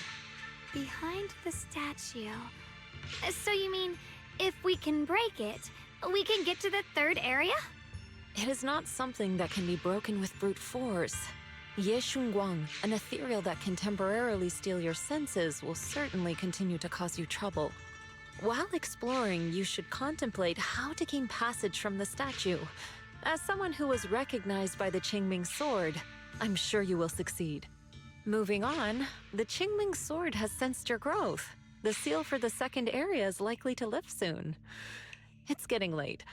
Behind the statue. So you mean, if we can break it, we can get to the 3rd area? It is not something that can be broken with brute force. Ye Shunguang, an ethereal that can temporarily steal your senses, will certainly continue to cause you trouble. While exploring, you should contemplate how to gain passage from the statue. As someone who was recognized by the Qingming sword, I'm sure you will succeed. Moving on, the Qingming sword has sensed your growth. The seal for the 2nd area is likely to lift soon. It's getting late.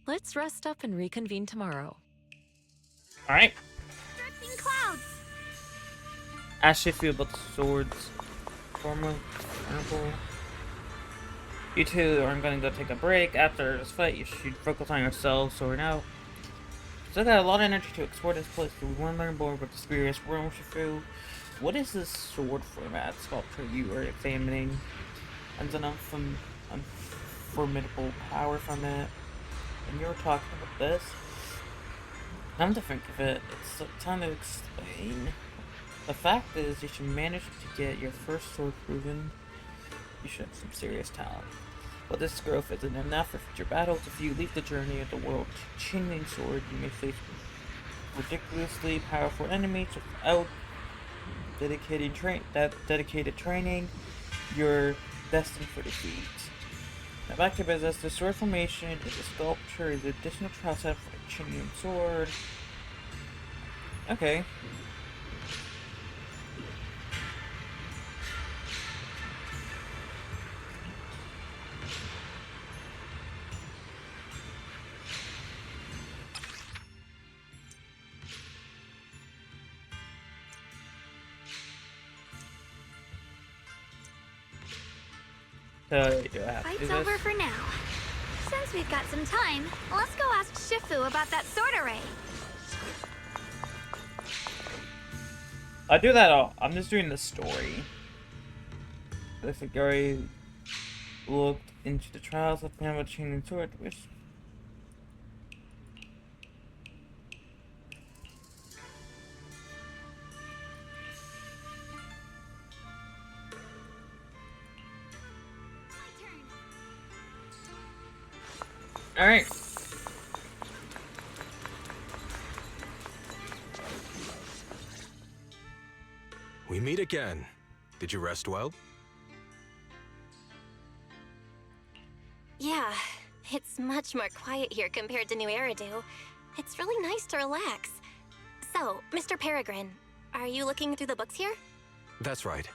Let's rest up and reconvene tomorrow. Alright. Drifting clouds! Ask Shifu about the swords. Formal, purple. You two are going to go take a break. After this fight, you should focus on yourselves, sword out. Still got a lot of energy to explore this place. Do we want to learn more about the spirits world, Shifu? What is this sword format sculpture you are examining? And an unformidable power from it. And you're talking about this? Come to think of it, it's time to explain. The fact is, if you manage to get your first sword proven, you should have some serious talent. But this growth isn't enough for future battles. If you leave the journey of the world Qingming sword, you may face ridiculously powerful enemies without dedicated training. You're destined for defeat. Now back to business. The sword formation is a sculpture, is an additional trial set for the Qingming sword. Okay. Do I have to do Fight's this? over for now. Since we've got some time, let's go ask Shifu about that sword array. I do that all. I'm just doing the story. The Figuri looked into the trials of Panama Qingming sword, which alright. We meet again. Did you rest well? Yeah, it's much more quiet here compared to New Eridu. It's really nice to relax. So, Mr. Peregrine, are you looking through the books here? That's right.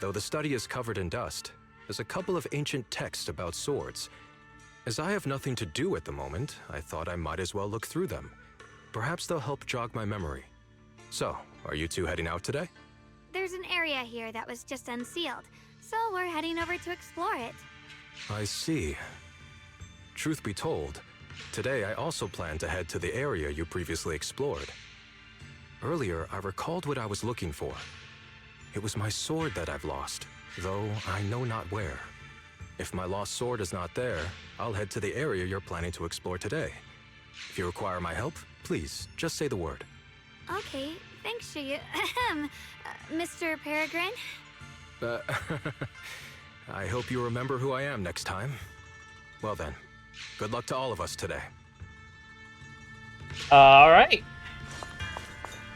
Though the study is covered in dust, there's a couple of ancient texts about swords. As I have nothing to do at the moment, I thought I might as well look through them. Perhaps they'll help jog my memory. So, are you two heading out today? There's an area here that was just unsealed, so we're heading over to explore it. I see. Truth be told, today I also plan to head to the area you previously explored. Earlier, I recalled what I was looking for. It was my sword that I've lost, though I know not where. If my lost sword is not there, I'll head to the area you're planning to explore today. If you require my help, please, just say the word. Okay, thanks, Mr. Peregrine. I hope you remember who I am next time. Well then, good luck to all of us today. All right.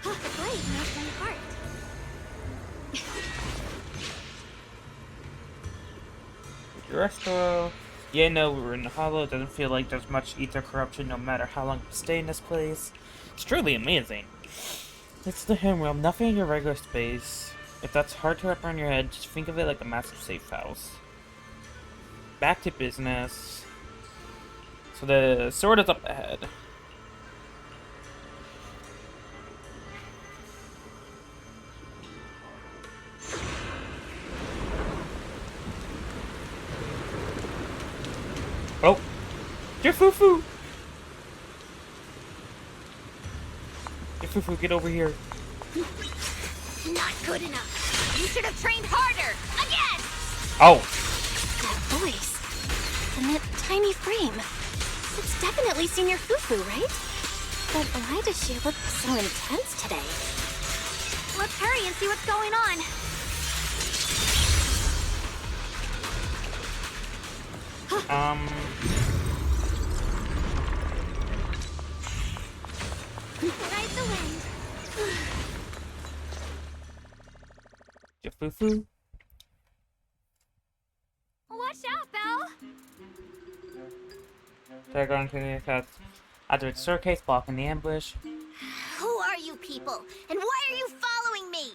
Oh, the blade knows my heart. Restaurant. Yeah, no, we're in the Hollow. Doesn't feel like there's much ether corruption no matter how long we stay in this place. It's truly amazing. It's the Hidden Realm, nothing in your regular space. If that's hard to wrap around your head, just think of it like a massive safe house. Back to business. So the sword is up ahead. Oh! Jafufu! Jafufu, get over here. Not good enough. You should have trained harder. Again! Oh! That voice. And that tiny frame. It's definitely Senior Fufu, right? But why does she look so intense today? Let's hurry and see what's going on. Ride the wind. Jafufu? Watch out, Belle. Tiger on the attack. After its staircase, blocking the ambush. Who are you people? And why are you following me?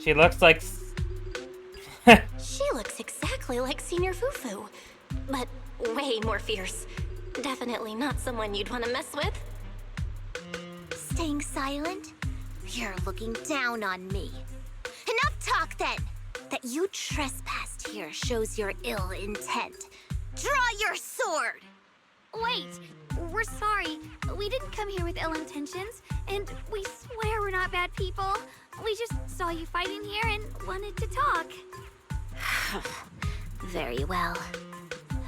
She looks like... She looks exactly like Senior Fufu, but way more fierce. Definitely not someone you'd want to mess with. Staying silent? You're looking down on me. Enough talk then! That you trespassed here shows your ill intent. Draw your sword! Wait, we're sorry. We didn't come here with ill intentions, and we swear we're not bad people. We just saw you fighting here and wanted to talk. Very well.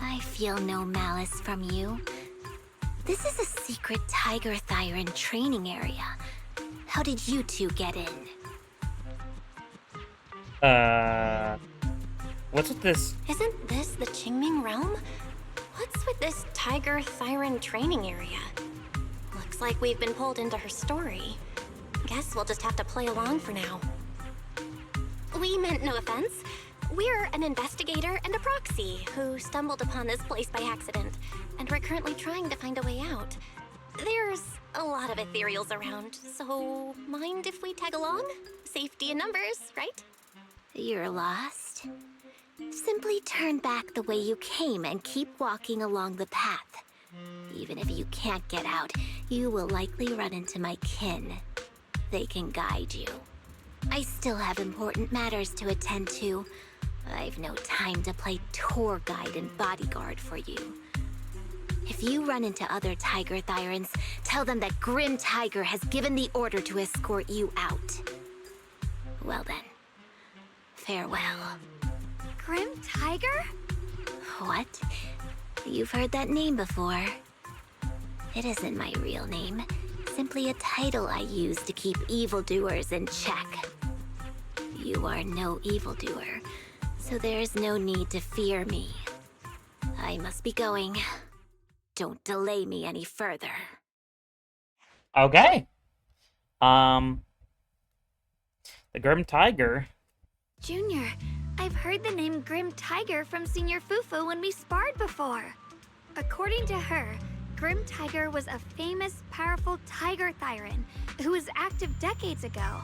I feel no malice from you. This is a secret Tiger Thyran training area. How did you two get in? What's with this? Isn't this the Qingming realm? What's with this Tiger Thyran training area? Looks like we've been pulled into her story. Guess we'll just have to play along for now. We meant no offense. We're an investigator and a proxy who stumbled upon this place by accident, and we're currently trying to find a way out. There's a lot of ethereals around, so mind if we tag along? Safety in numbers, right? You're lost? Simply turn back the way you came and keep walking along the path. Even if you can't get out, you will likely run into my kin. They can guide you. I still have important matters to attend to. I've no time to play tour guide and bodyguard for you. If you run into other Tiger Thyrans, tell them that Grim Tiger has given the order to escort you out. Well then, farewell. Grim Tiger? What? You've heard that name before. It isn't my real name, simply a title I use to keep evildoers in check. You are no evildoer, so there's no need to fear me. I must be going. Don't delay me any further. Okay. The Grim Tiger. Junior, I've heard the name Grim Tiger from Senior Fufu when we sparred before. According to her, Grim Tiger was a famous, powerful Tiger Thyran who was active decades ago.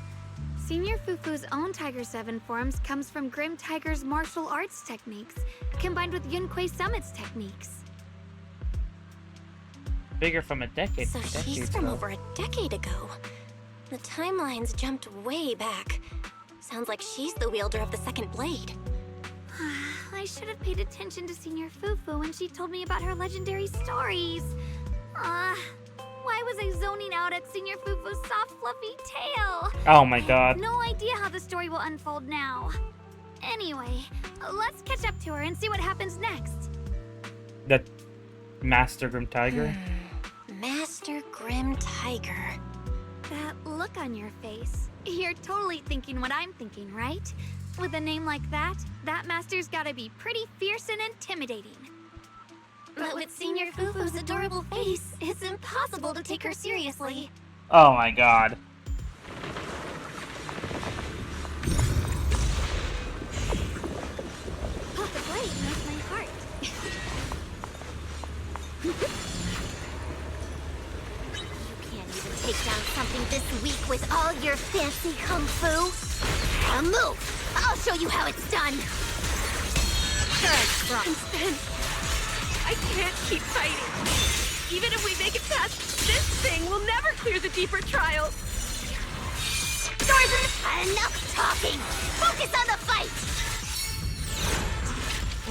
Senior Fufu's own Tiger 7 forms comes from Grim Tiger's martial arts techniques, combined with Yun Kuei Summit's techniques. Bigger from a decade. So she's decades from ago. over a decade ago. The timelines jumped way back. Sounds like she's the wielder of the second blade. I should have paid attention to Senior Fufu when she told me about her legendary stories. Why was I zoning out at Senior Fufu's soft, fluffy tail? Oh my god. No idea how the story will unfold now. Anyway, let's catch up to her and see what happens next. The Master Grim Tiger. Master Grim Tiger. That look on your face. You're totally thinking what I'm thinking, right? With a name like that, that master's gotta be pretty fierce and intimidating. But with Senior Fufu's adorable face, it's impossible to take her seriously. Oh my god. Oh, the blade knows my heart. You can't even take down something this weak with all your fancy kung fu. Now move! I'll show you how it's done! Then I can't keep fighting. Even if we make it past this thing, we'll never clear the deeper trials. Enough talking! Focus on the fight!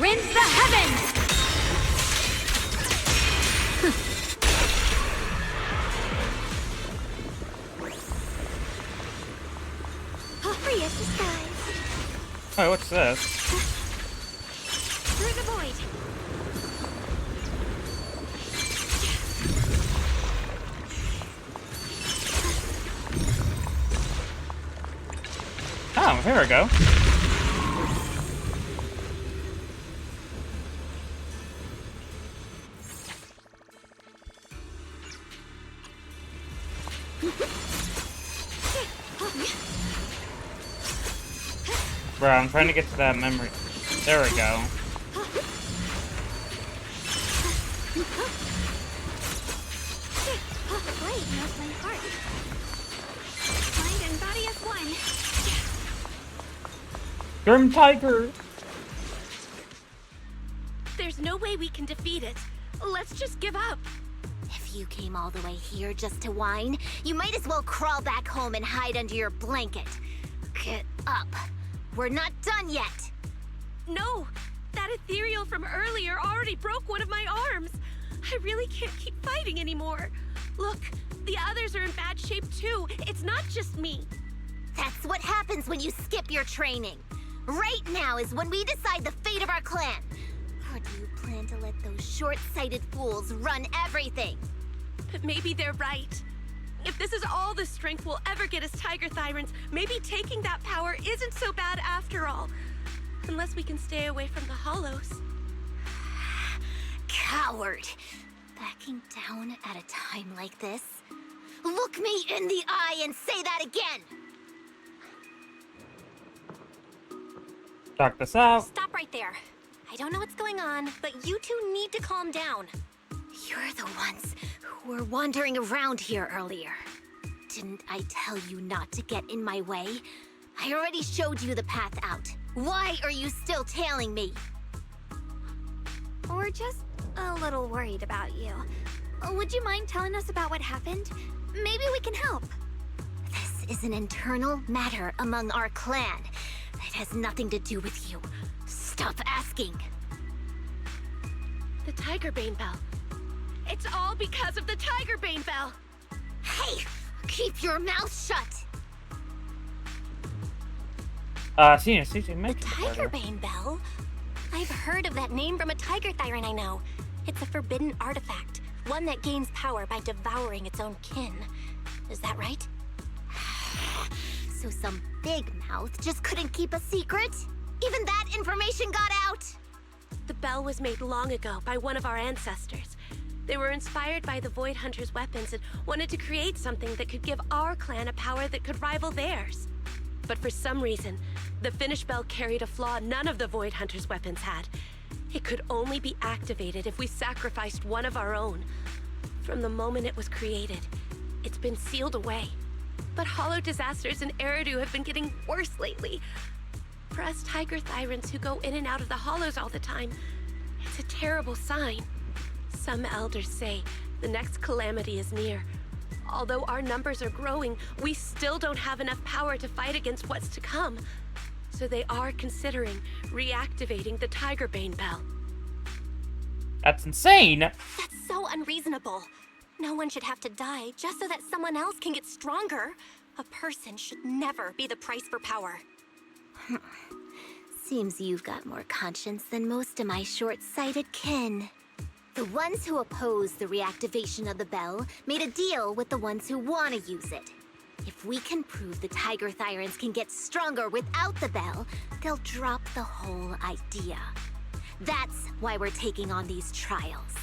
Rinse the heavens! Free as the skies. Oh, what's this? Through the void. Oh, here we go. Bro, I'm trying to get to that memory. There we go. Oh, the blade knows my heart. Mind and body as one. Grim Tiger! There's no way we can defeat it. Let's just give up. If you came all the way here just to whine, you might as well crawl back home and hide under your blanket. Get up. We're not done yet. No, that ethereal from earlier already broke one of my arms. I really can't keep fighting anymore. Look, the others are in bad shape too. It's not just me. That's what happens when you skip your training. Right now is when we decide the fate of our clan. Or do you plan to let those short-sighted fools run everything? But maybe they're right. If this is all the strength we'll ever get as Tiger Thyrans, maybe taking that power isn't so bad after all. Unless we can stay away from the Hollows. Coward! Backing down at a time like this? Look me in the eye and say that again! Check this out. Stop right there. I don't know what's going on, but you two need to calm down. You're the ones who were wandering around here earlier. Didn't I tell you not to get in my way? I already showed you the path out. Why are you still tailing me? We're just a little worried about you. Would you mind telling us about what happened? Maybe we can help. This is an internal matter among our clan. It has nothing to do with you. Stop asking. The Tiger Bane Bell. It's all because of the Tiger Bane Bell. Hey! Keep your mouth shut! Senior, make it Tiger better. Bane Bell? I've heard of that name from a Tiger Thyran I know. It's a forbidden artifact, one that gains power by devouring its own kin. Is that right? So some big mouth just couldn't keep a secret? Even that information got out? The bell was made long ago by one of our ancestors. They were inspired by the Void Hunter's weapons and wanted to create something that could give our clan a power that could rival theirs. But for some reason, the finished bell carried a flaw none of the Void Hunter's weapons had. It could only be activated if we sacrificed one of our own. From the moment it was created, it's been sealed away. But hollow disasters in Eridu have been getting worse lately. For us Tiger Thyrans who go in and out of the hollows all the time, it's a terrible sign. Some elders say the next calamity is near. Although our numbers are growing, we still don't have enough power to fight against what's to come. So they are considering reactivating the Tiger Bane Bell. That's insane! That's so unreasonable. No one should have to die just so that someone else can get stronger. A person should never be the price for power. Seems you've got more conscience than most of my short-sighted kin. The ones who oppose the reactivation of the bell made a deal with the ones who want to use it. If If we can prove the Tiger Thyrans can get stronger without the bell, they'll drop the whole idea. That's why we're taking on these trials.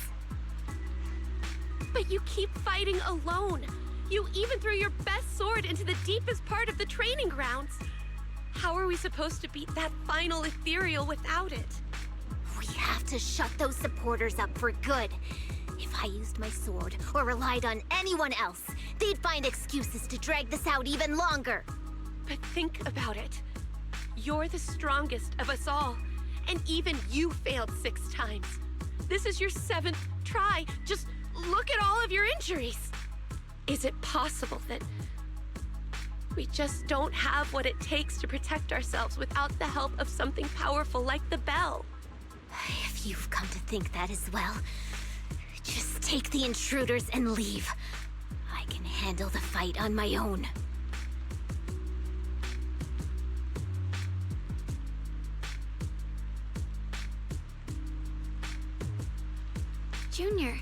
But you keep fighting alone. You even threw your best sword into the deepest part of the training grounds. How are we supposed to beat that final ethereal without it? We have to shut those supporters up for good. If I used my sword or relied on anyone else, they'd find excuses to drag this out even longer. But think about it. You're the strongest of us all, and even you failed 6 times. This is your 7th try. Just look at all of your injuries. Is it possible that we just don't have what it takes to protect ourselves without the help of something powerful like the bell? If you've come to think that as well, just take the intruders and leave. I can handle the fight on my own. Junior,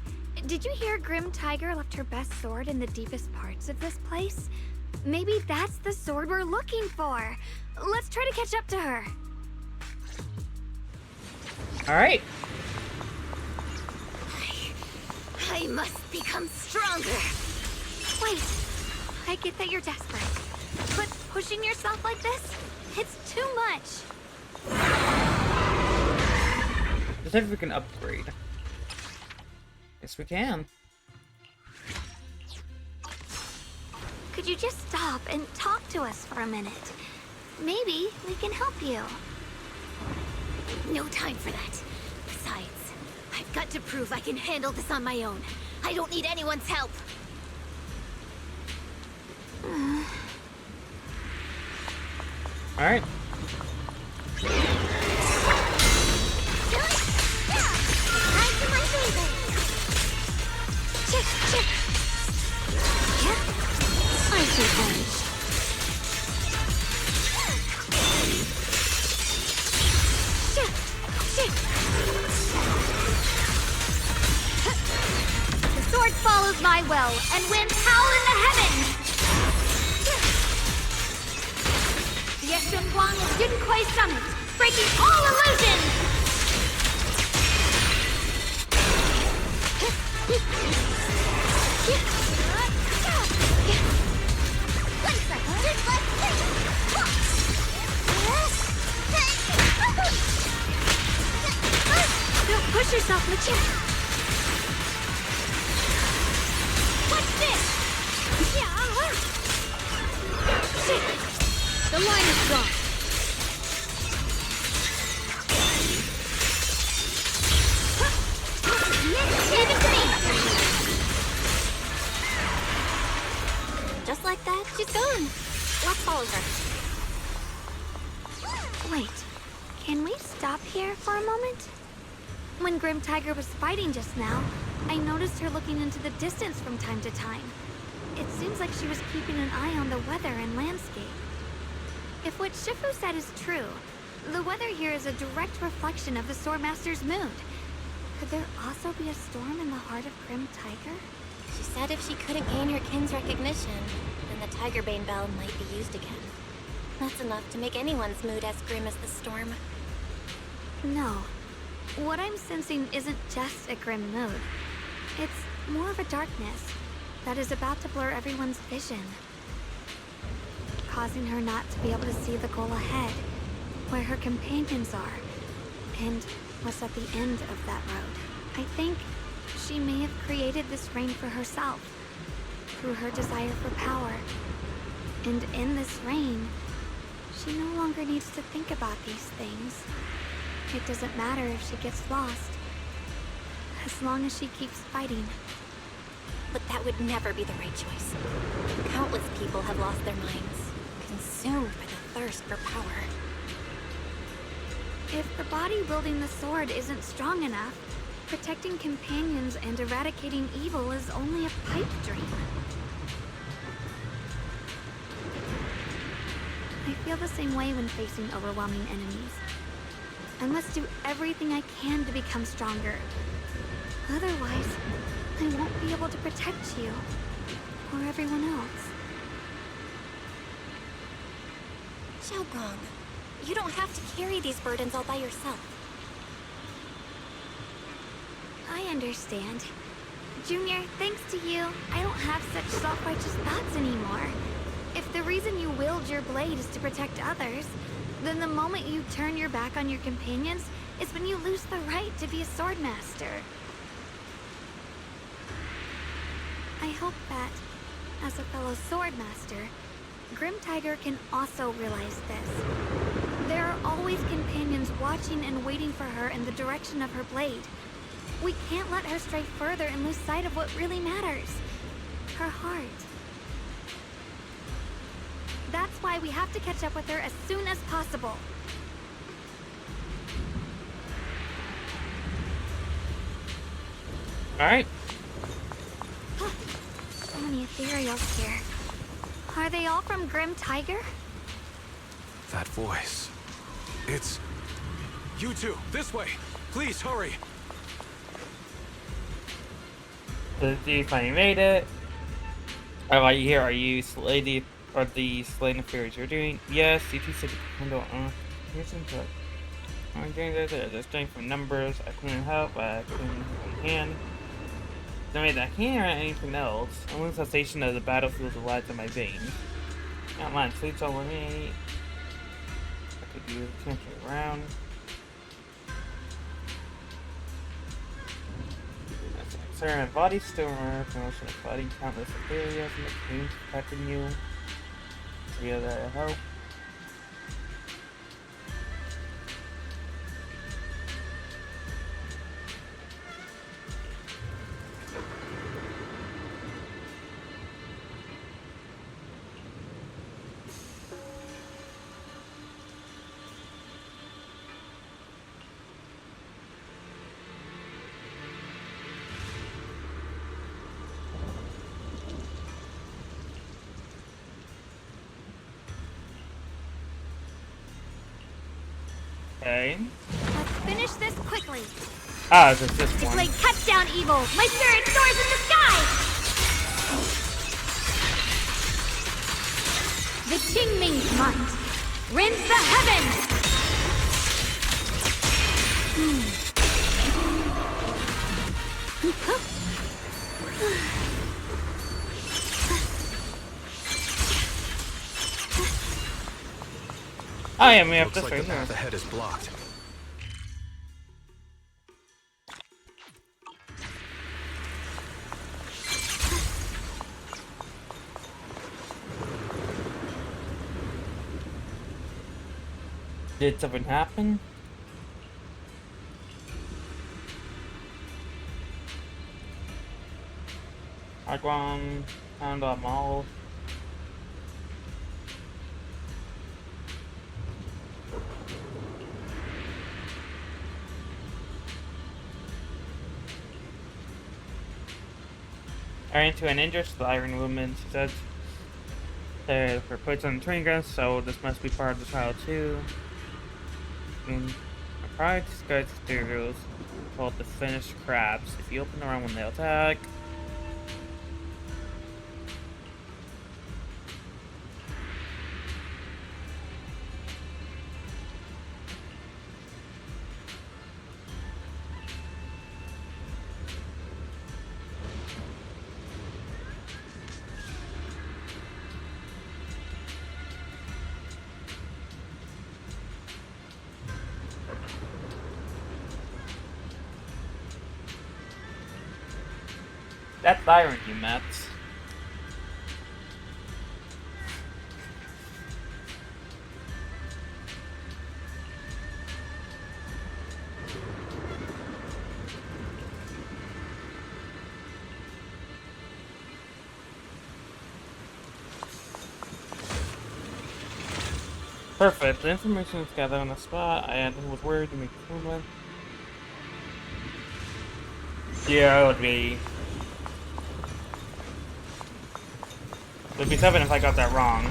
did you hear Grim Tiger left her best sword in the deepest parts of this place? Maybe that's the sword we're looking for. Let's try to catch up to her. All right. I must become stronger. Wait, I get that you're desperate, but pushing yourself like this, it's too much. Let's see if we can upgrade. Yes, we can. Could you just stop and talk to us for a minute? Maybe we can help you. No time for that. Besides, I've got to prove I can handle this on my own. I don't need anyone's help. All right. The sword follows my will, and winds howl in the heavens! The Eshenhuang is Yunquai summoned, breaking all illusions! Don't push yourself, Lucia! What's this? Shit! The line is gone. Leave it to me! Just like that, she's gone. Let's follow her. Wait, can we stop here for a moment? When Grim Tiger was fighting just now, I noticed her looking into the distance from time to time. It seems like she was keeping an eye on the weather and landscape. If what Shifu said is true, the weather here is a direct reflection of the Swordmaster's mood. Could there also be a storm in the heart of Grim Tiger? She said if she couldn't gain her kin's recognition, then the Tigerbane Bell might be used again. That's enough to make anyone's mood as grim as the storm. No. What I'm sensing isn't just a grim mood. It's more of a darkness that is about to blur everyone's vision, causing her not to be able to see the goal ahead, where her companions are, and what's at the end of that road. I think she may have created this reign for herself, through her desire for power. And in this reign, she no longer needs to think about these things. It doesn't matter if she gets lost, as long as she keeps fighting. But that would never be the right choice. Countless people have lost their minds, consumed by the thirst for power. If the body wielding the sword isn't strong enough, protecting companions and eradicating evil is only a pipe dream. I feel the same way when facing overwhelming enemies. I must do everything I can to become stronger. Otherwise, I won't be able to protect you or everyone else. Xiaogong, you don't have to carry these burdens all by yourself. I understand. Junior, thanks to you, I don't have such self-righteous thoughts anymore. If the reason you wield your blade is to protect others, then the moment you turn your back on your companions is when you lose the right to be a sword master. I hope that, as a fellow sword master, Grim Tiger can also realize this. There are always companions watching and waiting for her in the direction of her blade. We can't let her stray further and lose sight of what really matters. Her heart. That's why we have to catch up with her as soon as possible. Alright. So many ethereals here. Are they all from Grim Tiger? That voice. It's... You two, this way! Please, hurry! Let's see if I made it. I like you here. Are you Slady or the Slain affairs you're doing? Yes, you two said you can handle I'm doing this. There's strength from numbers. I couldn't help, but I couldn't hand. I made that can't or anything else. Only sensation of the battlefield lies in my veins. Not mine sleeps over me. I could use a chance to around. Sir, my body's still around. Promotion of fighting countless areas and the pain protecting you. Yeah, that I hope. Okay. Let's finish this quickly. Ah, it's just this It's one. like touchdown evil. My spirit soars in the sky. The Qingming's might rends the heavens. Oh yeah, we have Looks this like right the path here. ahead is blocked. Did something happen? Agron found a mall. Into an injured Iron woman, she said. Her puts on the training ground, so this must be part of the trial too. A prior disguised materials called the finished crabs. If you open the round when they attack. That's Byron you met. Perfect. The information is gathered on the spot. I was worried to make a movement. Yeah, it would be. It would be 7 if I got that wrong.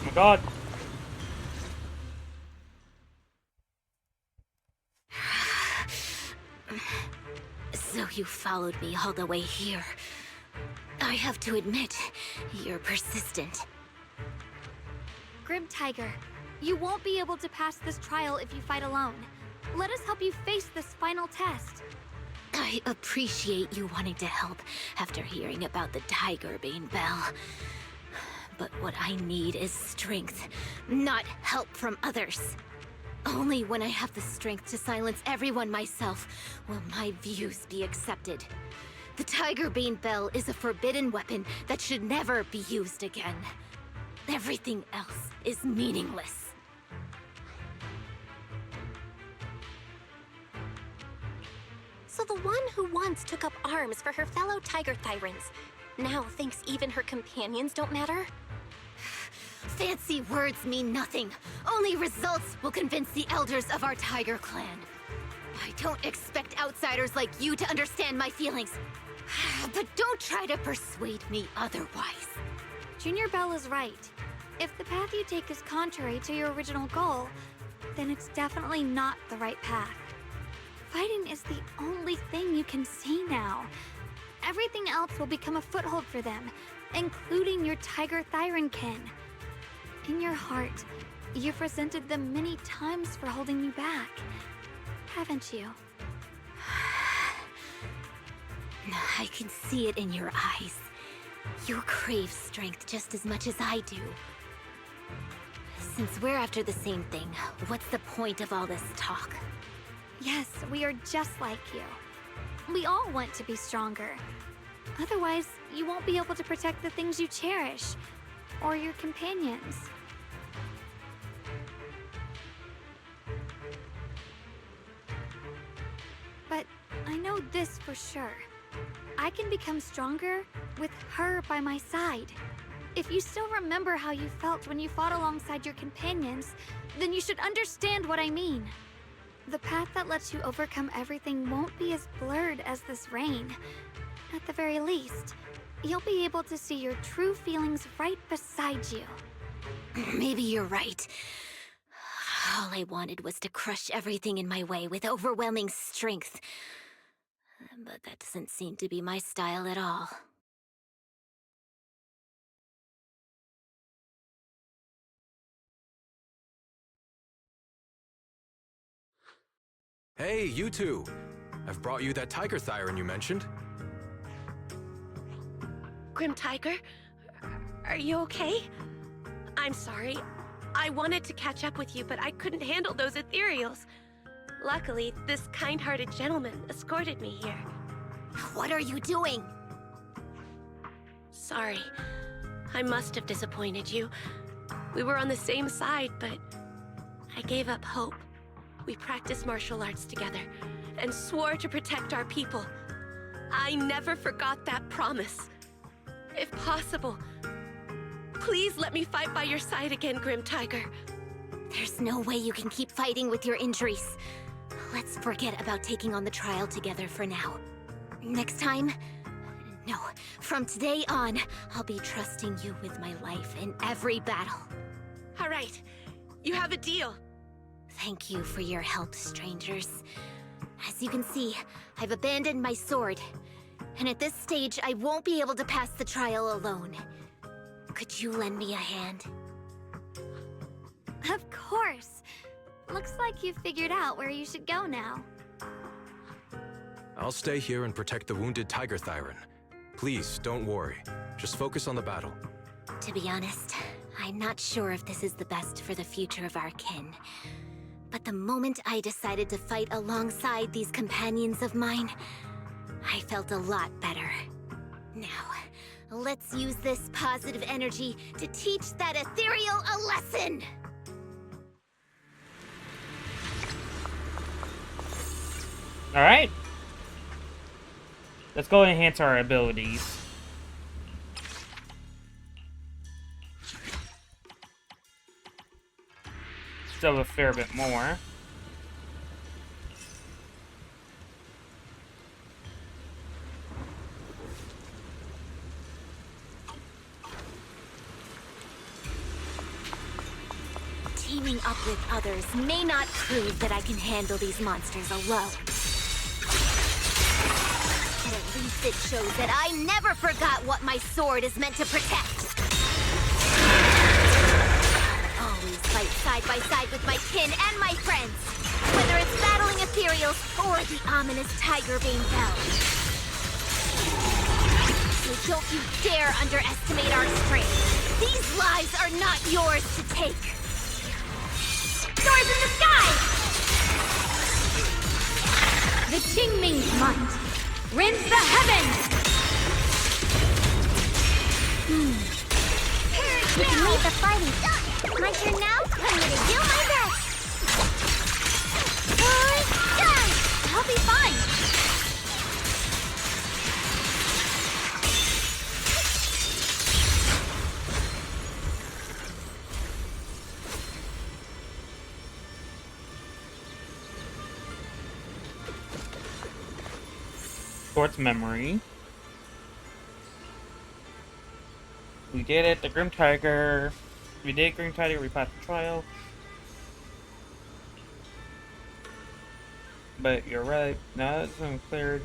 Oh my god. You followed me all the way here. I have to admit, you're persistent. Grim Tiger, you won't be able to pass this trial if you fight alone. Let us help you face this final test. I appreciate you wanting to help after hearing about the Tiger Bane Bell. But what I need is strength, not help from others. Only when I have the strength to silence everyone myself will my views be accepted. The Tiger Bane Bell is a forbidden weapon that should never be used again. Everything else is meaningless. So the one who once took up arms for her fellow Tiger Thyrans now thinks even her companions don't matter? Fancy words mean nothing. Only results will convince the elders of our Tiger clan. I don't expect outsiders like you to understand my feelings. But don't try to persuade me otherwise. Junior Bell is right. If the path you take is contrary to your original goal, then it's definitely not the right path. Fighting is the only thing you can see now. Everything else will become a foothold for them, including your Tiger Thyran kin. In your heart, you've resented them many times for holding you back, haven't you? I can see it in your eyes. You crave strength just as much as I do. Since we're after the same thing, what's the point of all this talk? Yes, we are just like you. We all want to be stronger. Otherwise, you won't be able to protect the things you cherish, or your companions. But I know this for sure. I can become stronger with her by my side. If you still remember how you felt when you fought alongside your companions, then you should understand what I mean. The path that lets you overcome everything won't be as blurred as this rain. At the very least, you'll be able to see your true feelings right beside you. Maybe you're right. All I wanted was to crush everything in my way with overwhelming strength. But that doesn't seem to be my style at all. Hey, you two! I've brought you that Tiger Thyran you mentioned. Grim Tiger, are you okay? I'm sorry. I wanted to catch up with you, but I couldn't handle those ethereals. Luckily, this kind-hearted gentleman escorted me here. What are you doing? Sorry. I must have disappointed you. We were on the same side, but I gave up hope. We practiced martial arts together and swore to protect our people. I never forgot that promise. If possible, please let me fight by your side again, Grim Tiger. There's no way you can keep fighting with your injuries. Let's forget about taking on the trial together for now. Next time? No, from today on, I'll be trusting you with my life in every battle. All right, you have a deal. Thank you for your help, strangers. As you can see, I've abandoned my sword. And at this stage, I won't be able to pass the trial alone. Could you lend me a hand? Of course. Looks like you've figured out where you should go now. I'll stay here and protect the wounded Tiger Thyran. Please, don't worry. Just focus on the battle. To be honest, I'm not sure if this is the best for the future of our kin. But the moment I decided to fight alongside these companions of mine, I felt a lot better. Now, let's use this positive energy to teach that ethereal a lesson! Alright. Let's go enhance our abilities. Still a fair bit more. Teaming up with others may not prove that I can handle these monsters alone. It shows that I never forgot what my sword is meant to protect. Always fight side by side with my kin and my friends, whether it's battling ethereals or the ominous Tigerbane Bell. So don't you dare underestimate our strength. These lives are not yours to take. Swords in the sky! The Qingming's might rends the heavens! We can leave the fighting. My turn now? I'm gonna do my best. I'll be fine! Sports memory. We did it. The Grim Tiger. We did Grim Tiger. We passed the trial. But you're right. Now that's been cleared.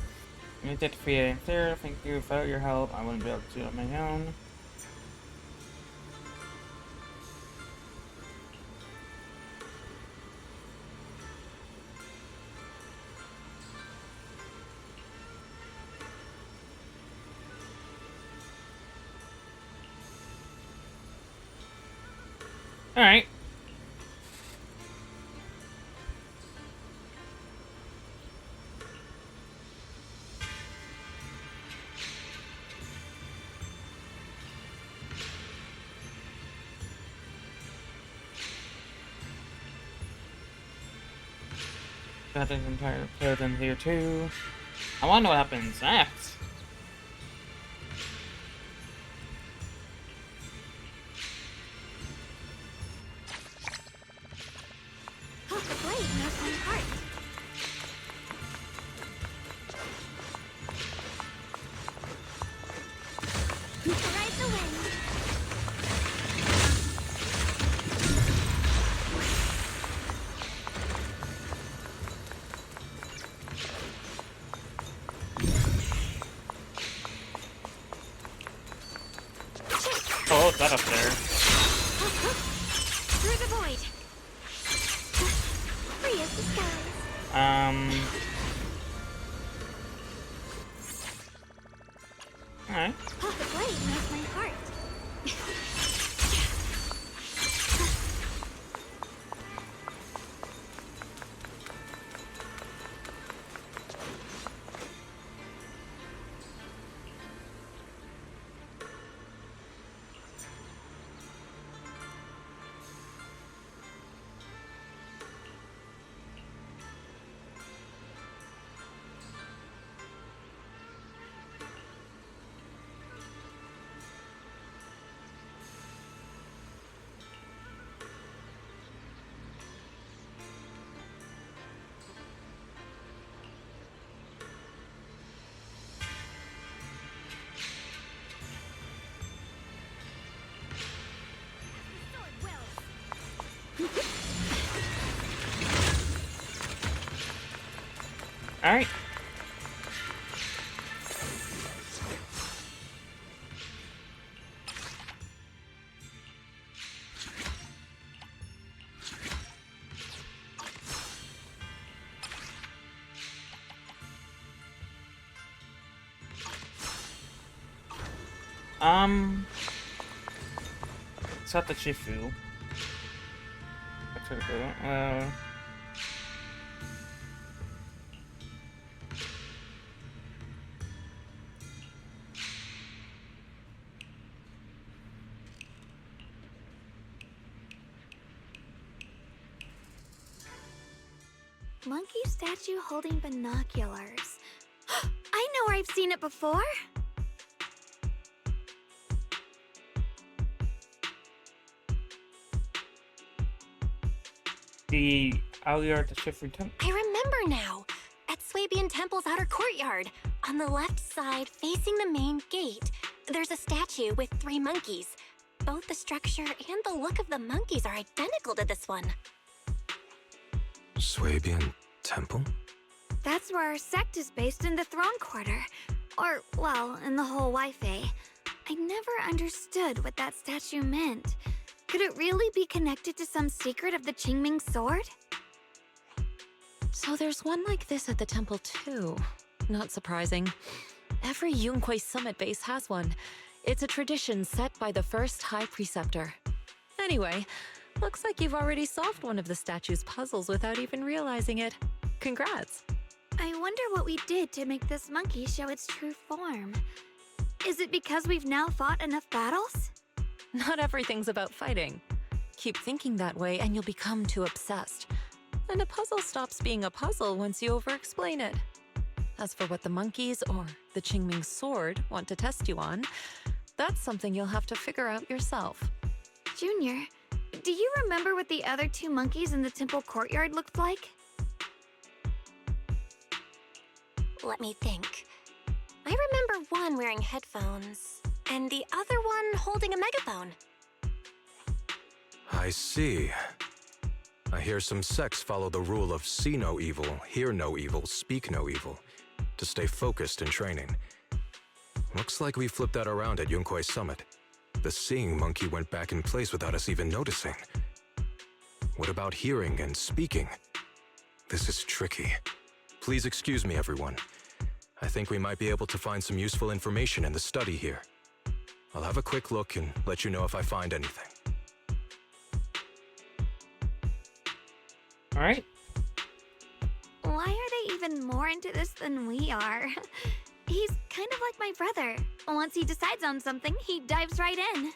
You need to defeat it there. Thank you. Without your help, I wouldn't be able to do it on my own. Alright. Got this entire code in here too. I wanna know what happens next. Oh, the blade knows my heart. Ride the wind. Oh, what's that up there? Through the void. Free as the skies. Alright. Oh, the blade knows my heart. Alright. It's not the Chifu. That's pretty good. Monkey statue holding binoculars. I know where I've seen it before. The Aliar to Shifu Temple. I remember now. At Swabian Temple's outer courtyard, on the left side facing the main gate, there's a statue with 3 monkeys. Both the structure and the look of the monkeys are identical to this one. Swabian Temple? That's where our sect is based in the Throne Quarter. Or, well, in the whole Wi-Fi. I never understood what that statue meant. Could it really be connected to some secret of the Qingming sword? So there's one like this at the temple too. Not surprising. Every Yunquei summit base has one. It's a tradition set by the first High Preceptor. Anyway, looks like you've already solved one of the statue's puzzles without even realizing it. Congrats! I wonder what we did to make this monkey show its true form. Is it because we've now fought enough battles? Not everything's about fighting. Keep thinking that way and you'll become too obsessed. And a puzzle stops being a puzzle once you over-explain it. As for what the monkeys or the Qingming sword want to test you on, that's something you'll have to figure out yourself. Junior, do you remember what the other two monkeys in the temple courtyard looked like? Let me think. I remember one wearing headphones, and the other one holding a megaphone. I see. I hear some sects follow the rule of see no evil, hear no evil, speak no evil, to stay focused in training. Looks like we flipped that around at Yunquei Summit. The seeing monkey went back in place without us even noticing. What about hearing and speaking? This is tricky. Please excuse me, everyone. I think we might be able to find some useful information in the study here. I'll have a quick look and let you know if I find anything. All right. Why are they even more into this than we are? He's kind of like my brother. Once he decides on something, he dives right in.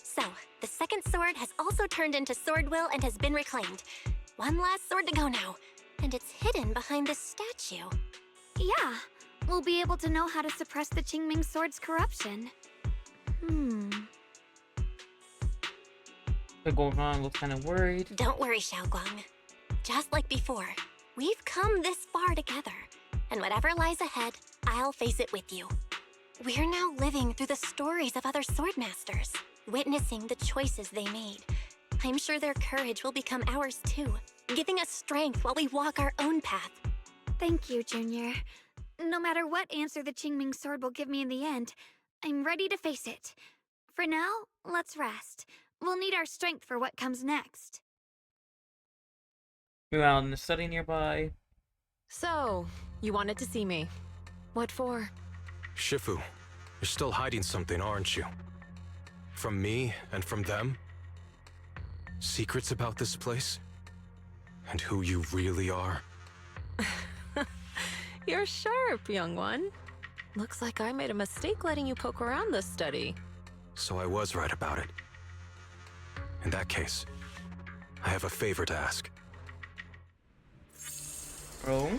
So, the second sword has also turned into Sword Will and has been reclaimed. One last sword to go now, and it's hidden behind this statue. Yeah, we'll be able to know how to suppress the Qingming sword's corruption. The Gorgon looks kind of worried. Don't worry, Xiaoguang. Just like before, we've come this far together, and whatever lies ahead, I'll face it with you. We're now living through the stories of other swordmasters, witnessing the choices they made. I'm sure their courage will become ours too, giving us strength while we walk our own path. Thank you, Junior. No matter what answer the Qingming sword will give me in the end, I'm ready to face it. For now, let's rest. We'll need our strength for what comes next. We're out in the study nearby. So, you wanted to see me. What for? Shifu, you're still hiding something, aren't you? From me and from them? Secrets about this place? And who you really are? You're sharp, young one. Looks like I made a mistake letting you poke around this study. So I was right about it. In that case, I have a favor to ask. Oh.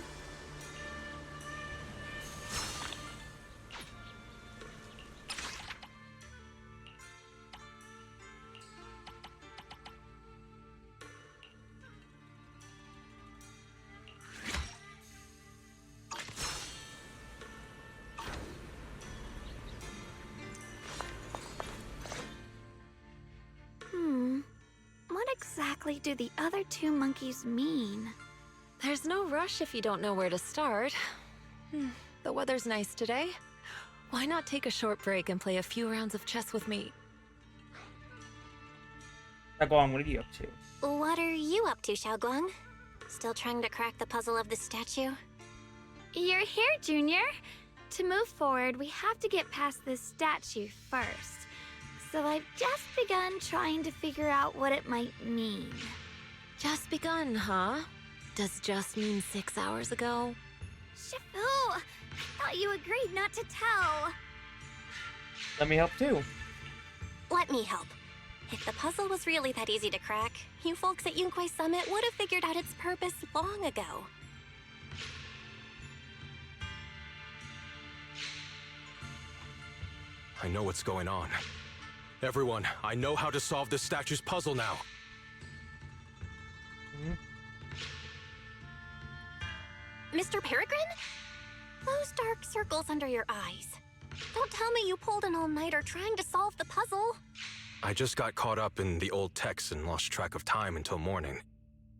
What exactly do the other two monkeys mean? There's no rush if you don't know where to start. The weather's nice today. Why not take a short break and play a few rounds of chess with me? Xiaoguang, what are you up to? What are you up to, Xiaoguang? Still trying to crack the puzzle of the statue? You're here, Junior. To move forward, we have to get past this statue first. So I've just begun trying to figure out what it might mean. Just begun, huh? Does just mean 6 hours ago? Shifu! I thought you agreed not to tell. Let me help too. Let me help. If the puzzle was really that easy to crack, you folks at Yunquei Summit would have figured out its purpose long ago. I know what's going on. Everyone, I know how to solve this statue's puzzle now. Mr. Peregrine? Those dark circles under your eyes. Don't tell me you pulled an all-nighter trying to solve the puzzle. I just got caught up in the old texts and lost track of time until morning.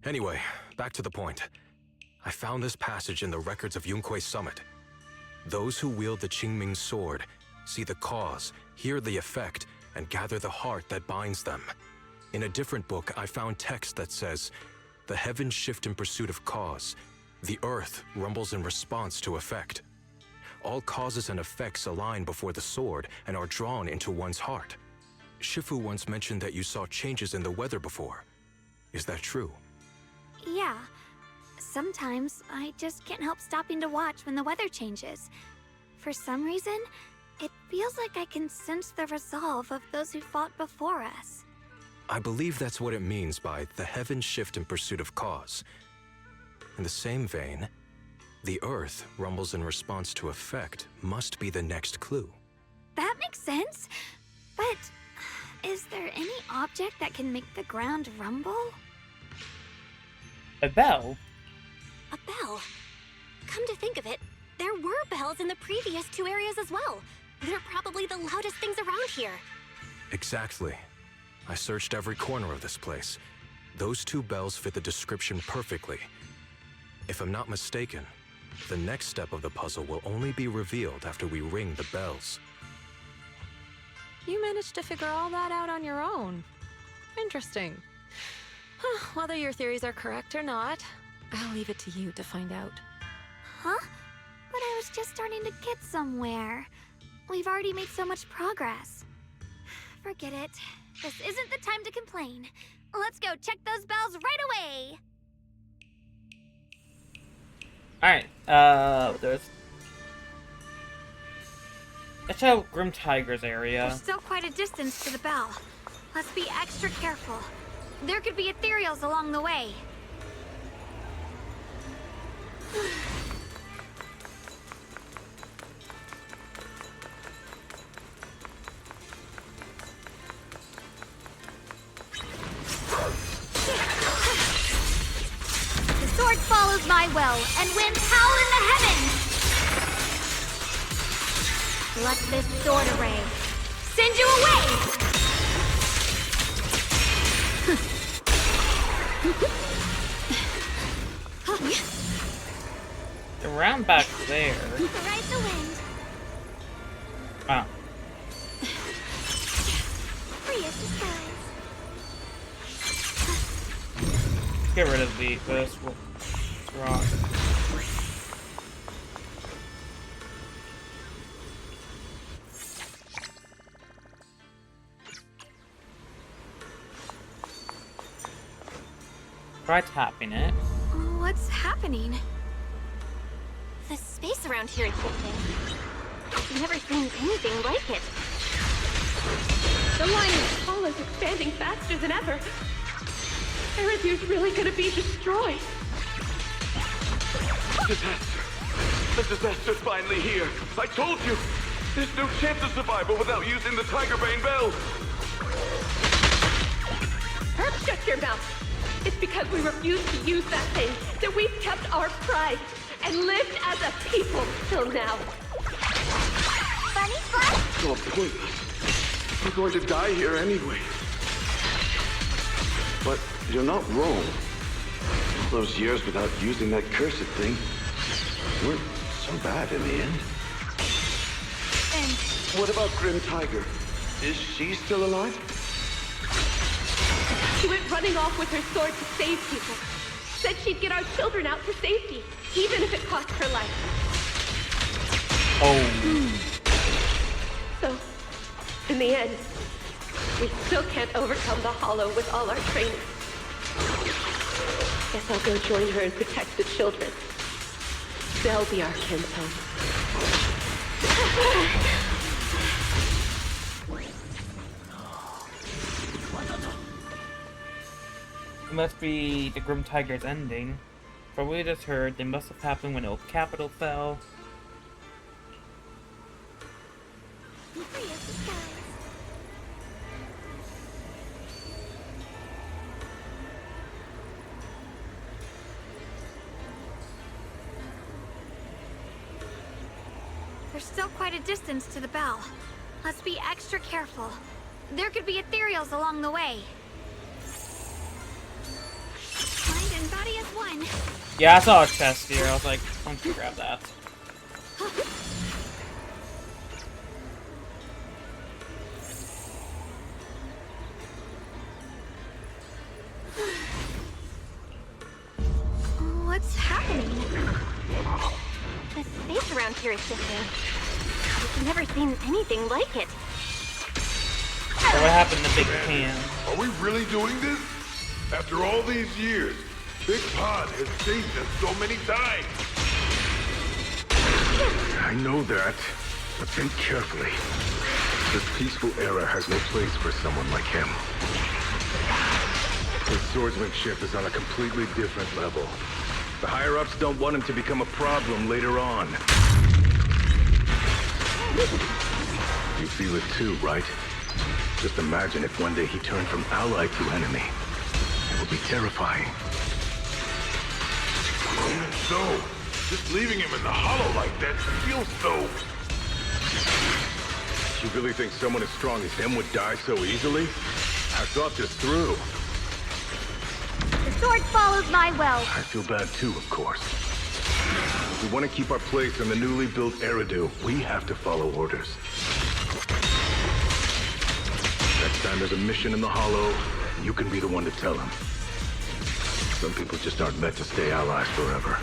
Anyway, back to the point. I found this passage in the records of Yunkui's summit. Those who wield the Qingming sword see the cause, hear the effect, and gather the heart that binds them. In a different book, I found text that says, "The heavens shift in pursuit of cause. The earth rumbles in response to effect. All causes and effects align before the sword and are drawn into one's heart." Shifu once mentioned that you saw changes in the weather before. Is that true? Yeah. Sometimes I just can't help stopping to watch when the weather changes. For some reason, it feels like I can sense the resolve of those who fought before us. I believe that's what it means by the heavens shift in pursuit of cause. In the same vein, the earth rumbles in response to effect must be the next clue. That makes sense. But is there any object that can make the ground rumble? A bell? A bell? Come to think of it, there were bells in the previous 2 areas as well. They're probably the loudest things around here. Exactly. I searched every corner of this place. Those 2 bells fit the description perfectly. If I'm not mistaken, the next step of the puzzle will only be revealed after we ring the bells. You managed to figure all that out on your own. Interesting. Whether your theories are correct or not, I'll leave it to you to find out. Huh? But I was just starting to get somewhere. We've already made so much progress. Forget it. This isn't the time to complain. Let's go check those bells right away! Alright, let's out Grim Tiger's area. There's still quite a distance to the bell. Let's be extra careful. There could be ethereals along the way. The sword follows my will, and winds howl in the heavens! Let this sword array send you away! The round back there. Ride the wind. Ah. Free as the skies. Get rid of this rock. Try tapping it. What's happening? The space around here is shifting. I've never seen anything like it. The line of Paul is expanding faster than ever. Erethiir's really gonna be destroyed. Disaster! The disaster's finally here! I told you! There's no chance of survival without using the Tigerbane Bell! Herb, shut your mouth! It's because we refused to use that thing that we've kept our pride and lived as a people till now. Bunny Flush? Oh, pointless. We're going to die here anyway. But you're not wrong. All those years without using that cursed thing weren't so bad in the end. And What about Grim Tiger? Is she still alive? She went running off with her sword to save people. Said she'd get our children out to safety, even if it cost her life. Oh. So, in the end, we still can't overcome the Hollow with all our training. Guess I'll go join her and protect the children. They'll be our kinsmen. It must be the Grim Tiger's ending. For what we just heard, they must have happened when Oak Capital fell. free as the skies. There's still quite a distance to the bell. Let's be extra careful. There could be ethereals along the way. Mind and body as one. Yeah, I saw a chest here. I was like, I'm gonna grab that. What's happening? The space around here is shifting. I've never seen anything like it. So what happened to Big Pan? Are we really doing this? After all these years, Big Pond has changed us so many times. I know that, but think carefully. This peaceful era has no place for someone like him. His swordsmanship is on a completely different level. The higher-ups don't want him to become a problem later on. You feel it too, right? Just imagine if one day he turned from ally to enemy. It would be terrifying. Even so, just leaving him in the hollow like that feels so... You really think someone as strong as him would die so easily? I thought this through. The sword follows my will. I feel bad too, of course. If we want to keep our place in the newly built Eridu, we have to follow orders. Next time there's a mission in the Hollow, you can be the one to tell them. Some people just aren't meant to stay allies forever.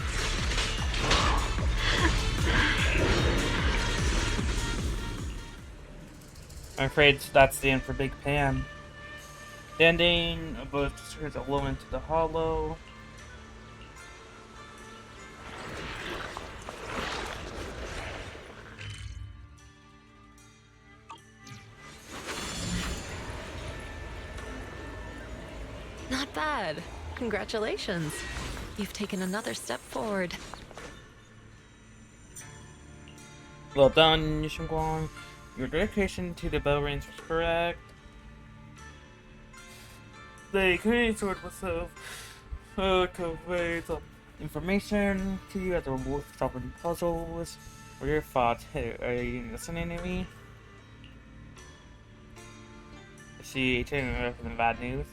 I'm afraid that's the end for Big Pan. The ending of both turns a low into the hollow. Not bad. Congratulations. You've taken another step forward. Well done, Yishengguang. Your dedication to the bell rings was correct. The community sword was conveyed some information to you as a wolf solving puzzles. What are your thoughts? Are you listening to me? Is she taking away from the bad news?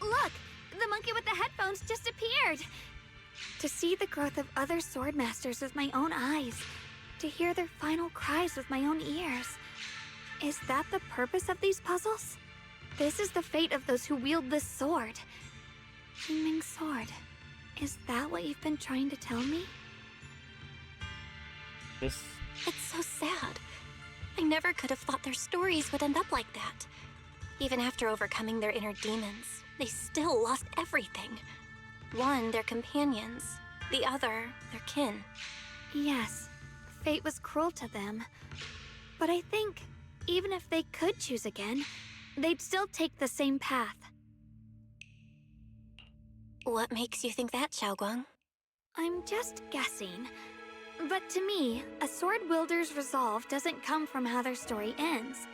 Look! The monkey with the headphones just appeared! To see the growth of other sword masters with my own eyes. To hear their final cries with my own ears. Is that the purpose of these puzzles? This is the fate of those who wield this sword. Qingming's sword. Is that what you've been trying to tell me? This. It's so sad. I never could have thought their stories would end up like that. Even after overcoming their inner demons, they still lost everything. One, their companions. The other, their kin. Yes, fate was cruel to them. But I think, even if they could choose again, they'd still take the same path. What makes you think that, Xiaoguang? I'm just guessing. But to me, a sword wielder's resolve doesn't come from how their story ends.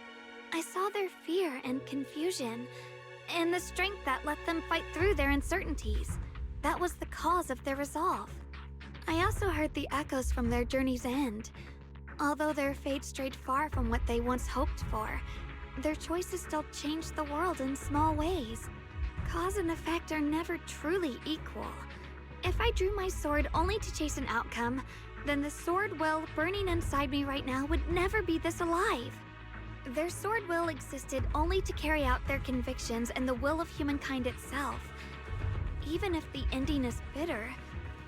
I saw their fear and confusion, and the strength that let them fight through their uncertainties. That was the cause of their resolve. I also heard the echoes from their journey's end. Although their fate strayed far from what they once hoped for, their choices still changed the world in small ways. Cause and effect are never truly equal. If I drew my sword only to chase an outcome, then the sword will burning inside me right now would never be this alive. Their sword will existed only to carry out their convictions and the will of humankind itself. Even if the ending is bitter,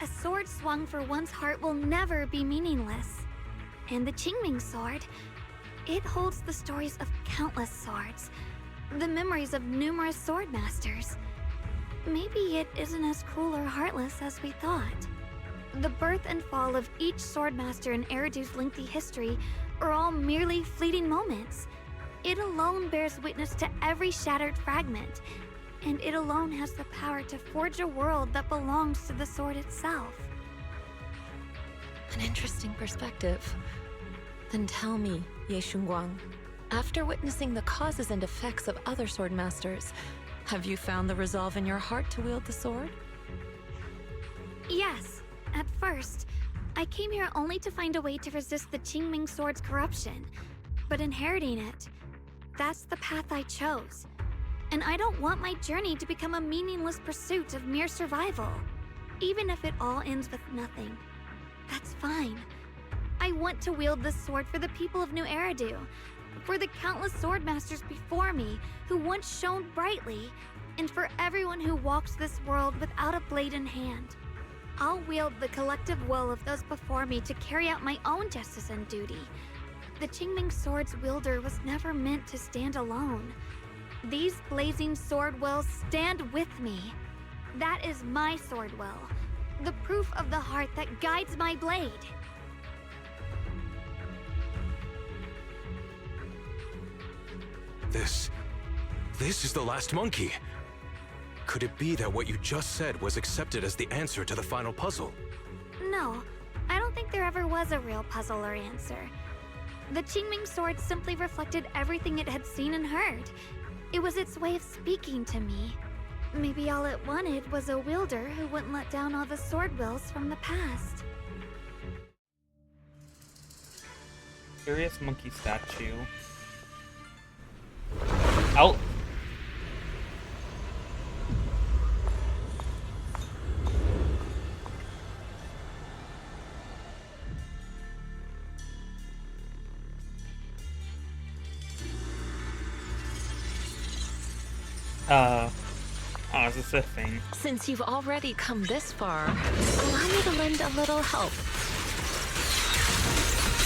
a sword swung for one's heart will never be meaningless. And the Qingming sword, it holds the stories of countless swords, the memories of numerous sword masters. Maybe it isn't as cruel or heartless as we thought. The birth and fall of each swordmaster in Eridu's lengthy history are all merely fleeting moments. It alone bears witness to every shattered fragment, and it alone has the power to forge a world that belongs to the sword itself. An interesting perspective. Then tell me, Ye Shunguang, after witnessing the causes and effects of other sword masters, have you found the resolve in your heart to wield the sword? Yes. At first, I came here only to find a way to resist the Qingming Sword's corruption. But inheriting it, that's the path I chose. And I don't want my journey to become a meaningless pursuit of mere survival. Even if it all ends with nothing, that's fine. I want to wield this sword for the people of New Eridu, for the countless sword masters before me who once shone brightly, and for everyone who walks this world without a blade in hand. I'll wield the collective will of those before me to carry out my own justice and duty. The Qingming Sword's wielder was never meant to stand alone. These blazing sword wills stand with me. That is my sword will, the proof of the heart that guides my blade. This is the last monkey. Could it be that what you just said was accepted as the answer to the final puzzle? No, I don't think there ever was a real puzzle or answer. The Qingming Sword simply reflected everything it had seen and heard. It was its way of speaking to me. Maybe all it wanted was a wielder who wouldn't let down all the sword wills from the past. Curious monkey statue. Oh! Oh, is this a thing? Since you've already come this far, allow me to lend a little help.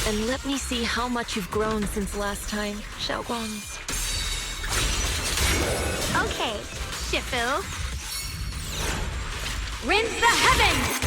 And let me see how much you've grown since last time, Xiaoguang. Okay, Shifu. Rinse the heavens!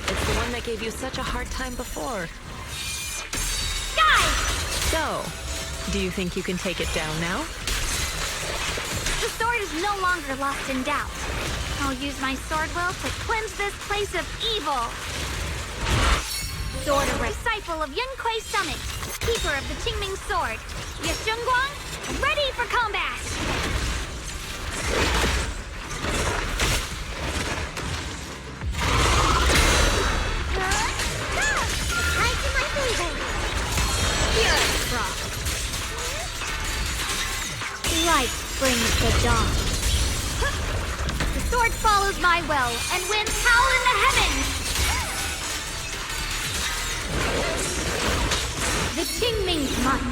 It's the one that gave you such a hard time before. Die! So, do you think you can take it down now? The sword is no longer lost in doubt. I'll use my sword will to cleanse this place of evil. Sword of disciple of Yunquei Summit, keeper of the Qingming Sword, Yeshunguang, ready for combat! Light brings the dawn. The sword follows my will, and winds howl in the heavens! The Qingming's might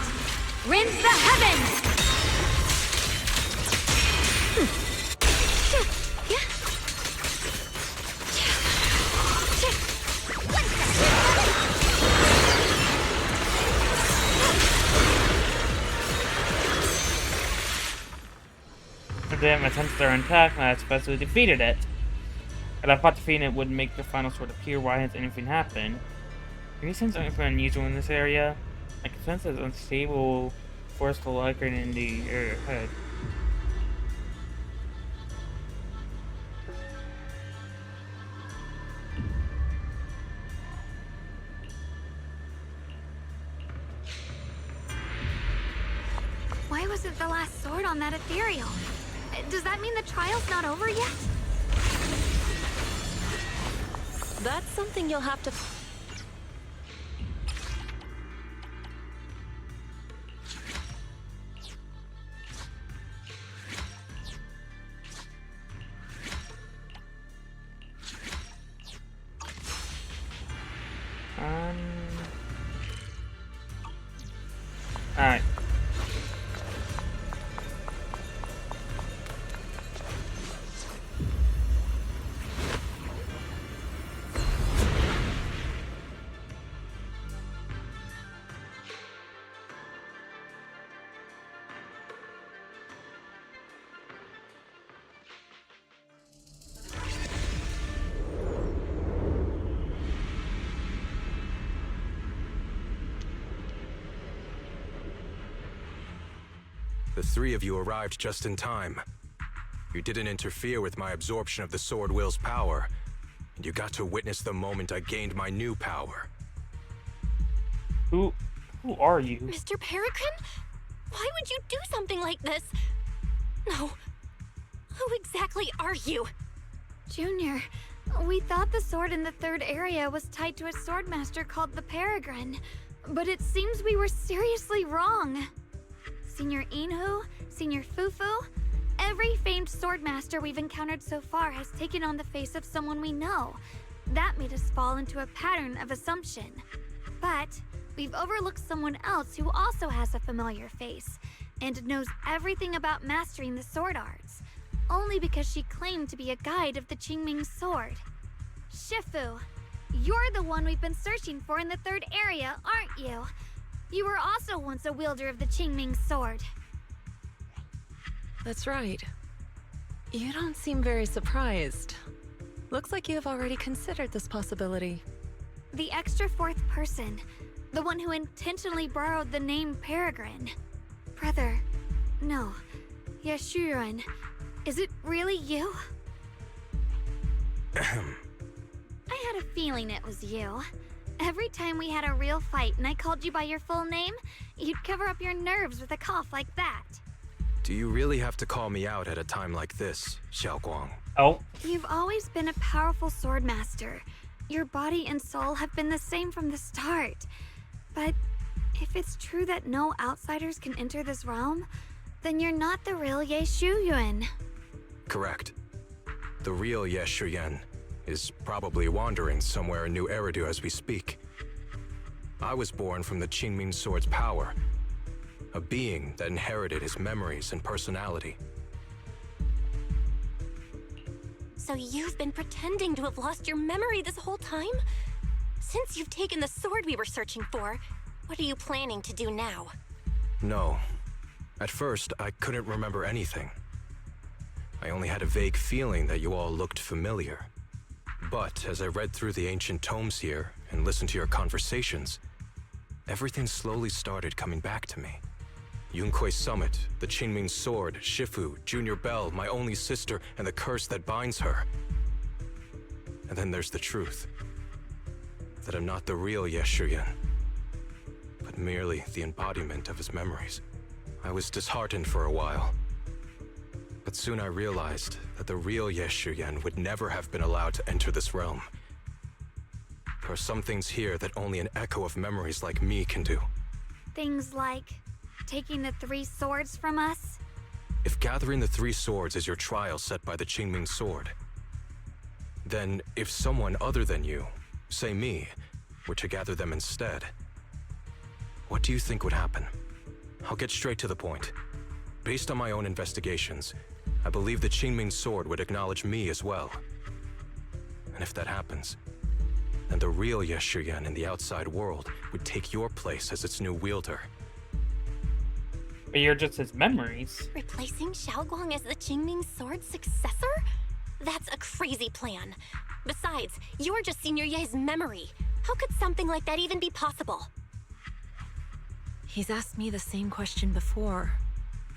rends the heavens! My senses are intact, and I successfully defeated it. And I thought defeating it would make the final sword appear. Why has anything happened? Can you sense anything unusual in this area? I can sense an unstable force collision in the area ahead. Why wasn't the last sword on that ethereal? Does that mean the trial's not over yet? That's something you'll have to... Alright. The three of you arrived just in time. You didn't interfere with my absorption of the Sword Will's power, and you got to witness the moment I gained my new power. Who are you? Mr. Peregrine? Why would you do something like this? No. Who exactly are you? Junior, we thought the sword in the third area was tied to a swordmaster called the Peregrine, but it seems we were seriously wrong. Senior Inhu, Senior Fufu, every famed swordmaster we've encountered so far has taken on the face of someone we know. That made us fall into a pattern of assumption. But we've overlooked someone else who also has a familiar face and knows everything about mastering the sword arts, only because she claimed to be a guide of the Qingming sword. Shifu, you're the one we've been searching for in the third area, aren't you? You were also once a wielder of the Qingming sword. That's right. You don't seem very surprised. Looks like you have already considered this possibility. The extra fourth person, the one who intentionally borrowed the name Peregrine. Brother, no, Yashuren, is it really you? I had a feeling it was you. Every time we had a real fight and I called you by your full name, you'd cover up your nerves with a cough like that. Do you really have to call me out at a time like this, Xiaoguang? Oh. You've always been a powerful swordmaster. Your body and soul have been the same from the start. But if it's true that no outsiders can enter this realm, then you're not the real Ye Shuyuan. Correct. The real Ye Shuyan is probably wandering somewhere in New Eridu as we speak. I was born from the Qingming sword's power, a being that inherited his memories and personality. So you've been pretending to have lost your memory this whole time? Since you've taken the sword we were searching for, what are you planning to do now? No. At first, I couldn't remember anything. I only had a vague feeling that you all looked familiar. But as I read through the ancient tomes here and listened to your conversations, everything slowly started coming back to me. Yunkui's summit, the Qingming sword, Shifu, Junior Belle, my only sister, and the curse that binds her. And then there's the truth. That I'm not the real Ye Shuyan, but merely the embodiment of his memories. I was disheartened for a while. But soon I realized that the real Ye Shuyan would never have been allowed to enter this realm. There are some things here that only an echo of memories like me can do. Things like taking the 3 swords from us? If gathering the 3 swords is your trial set by the Qingming sword, then if someone other than you, say me, were to gather them instead, what do you think would happen? I'll get straight to the point. Based on my own investigations, I believe the Qingming sword would acknowledge me as well. And if that happens, then the real Ye Shuyan in the outside world would take your place as its new wielder. But you're just his memories. Replacing Xiaoguang as the Qingming sword's successor? That's a crazy plan. Besides, you're just Senior Ye's memory. How could something like that even be possible? He's asked me the same question before.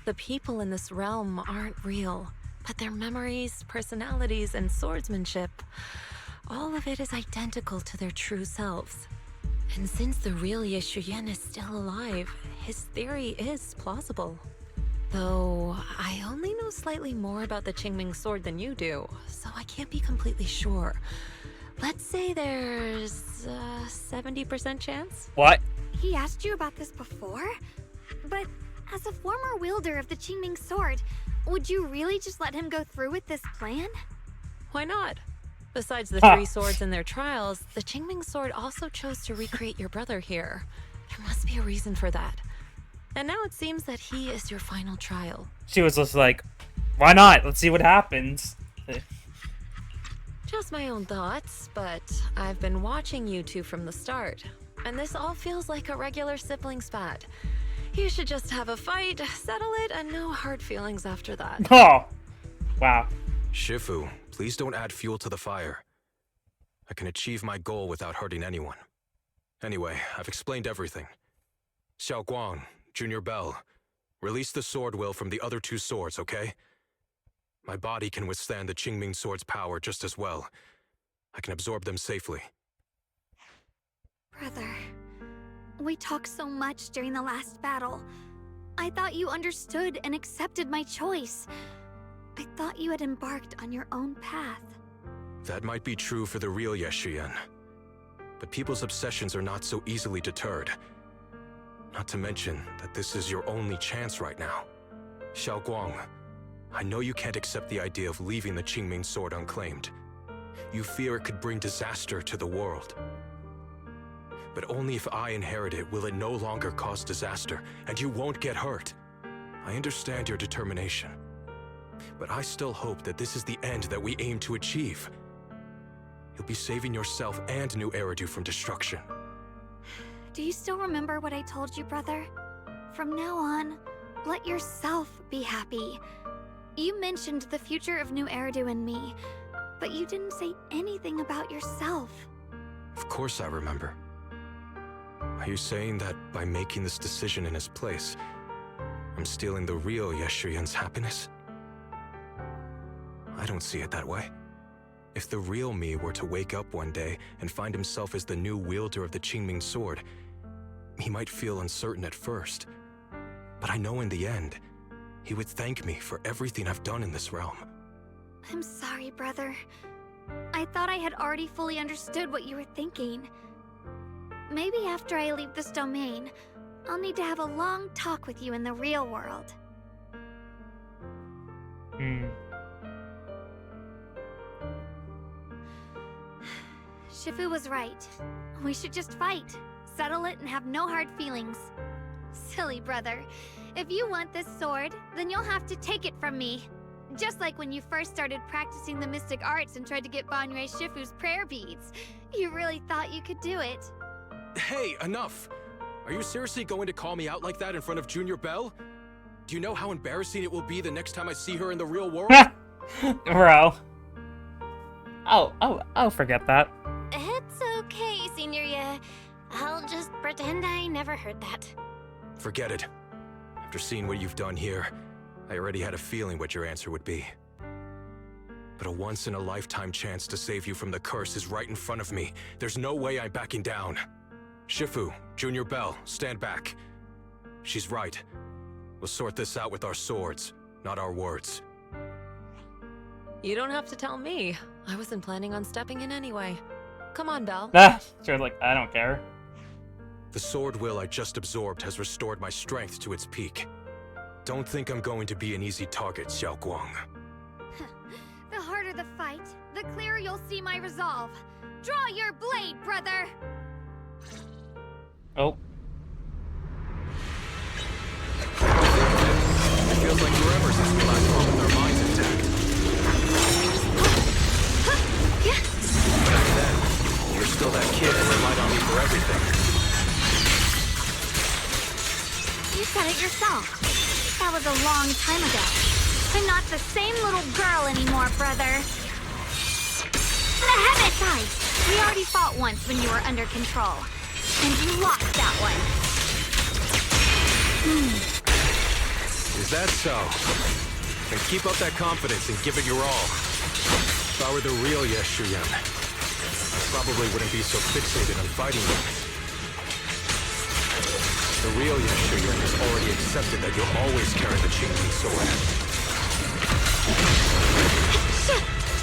The people in this realm aren't real, but their memories, personalities, and swordsmanship, all of it is identical to their true selves. And since the real Ye Shuyan is still alive, his theory is plausible. Though, I only know slightly more about the Qingming sword than you do, so I can't be completely sure. Let's say there's a 70% chance? What? He asked you about this before? But as a former wielder of the Qingming sword, would you really just let him go through with this plan? Why not? Besides the 3 swords in their trials, the Qingming sword also chose to recreate your brother here. There must be a reason for that. And now it seems that he is your final trial. She was just like, why not? Let's see what happens. Just my own thoughts, but I've been watching you two from the start, and this all feels like a regular sibling spat. You should just have a fight, settle it, and no hard feelings after that. Oh, wow. Shifu, please don't add fuel to the fire. I can achieve my goal without hurting anyone. Anyway, I've explained everything. Xiao Guang, Junior Bell, release the sword will from the other two swords, okay? My body can withstand the Qingming sword's power just as well. I can absorb them safely. Brother, we talked so much during the last battle. I thought you understood and accepted my choice. I thought you had embarked on your own path. That might be true for the real Yeshian. But people's obsessions are not so easily deterred. Not to mention that this is your only chance right now. Xiao Guang, I know you can't accept the idea of leaving the Qingming sword unclaimed. You fear it could bring disaster to the world. But only if I inherit it will it no longer cause disaster, and you won't get hurt. I understand your determination. But I still hope that this is the end that we aim to achieve. You'll be saving yourself and New Eridu from destruction. Do you still remember what I told you, brother? From now on, let yourself be happy. You mentioned the future of New Eridu and me, but you didn't say anything about yourself. Of course I remember. Are you saying that by making this decision in his place, I'm stealing the real Yeshian's happiness? I don't see it that way. If the real me were to wake up one day and find himself as the new wielder of the Qingming sword, he might feel uncertain at first. But I know in the end, he would thank me for everything I've done in this realm. I'm sorry, brother. I thought I had already fully understood what you were thinking. Maybe after I leave this domain, I'll need to have a long talk with you in the real world. Shifu was right. We should just fight, settle it, and have no hard feelings. Silly brother. If you want this sword, then you'll have to take it from me. Just like when you first started practicing the mystic arts and tried to get Banrei Shifu's prayer beads. You really thought you could do it. Hey, enough! Are you seriously going to call me out like that in front of Junior Bell? Do you know how embarrassing it will be the next time I see her in the real world? Bro. I'll forget that. It's okay, Signoria. I'll just pretend I never heard that. Forget it. After seeing what you've done here, I already had a feeling what your answer would be. But a once-in-a-lifetime chance to save you from the curse is right in front of me. There's no way I'm backing down. Shifu, Junior Bell, stand back. She's right. We'll sort this out with our swords, not our words. You don't have to tell me. I wasn't planning on stepping in anyway. Come on, Belle. Sure, like, I don't care. The sword will I just absorbed has restored my strength to its peak. Don't think I'm going to be an easy target, Xiao Guang. The harder the fight, the clearer you'll see my resolve. Draw your blade, brother! Oh. It feels like forever since we last fought with our minds intact. Back then, you were still that kid who relied on me for everything. You said it yourself. That was a long time ago. I'm not the same little girl anymore, brother. The head side! We already fought once when you were under control. And you lost that one. Is that so? Then keep up that confidence and give it your all. If I were the real Yeshuyan, I probably wouldn't be so fixated on fighting you. The real Yeshuyan has already accepted that you'll always carry the Qingming sword.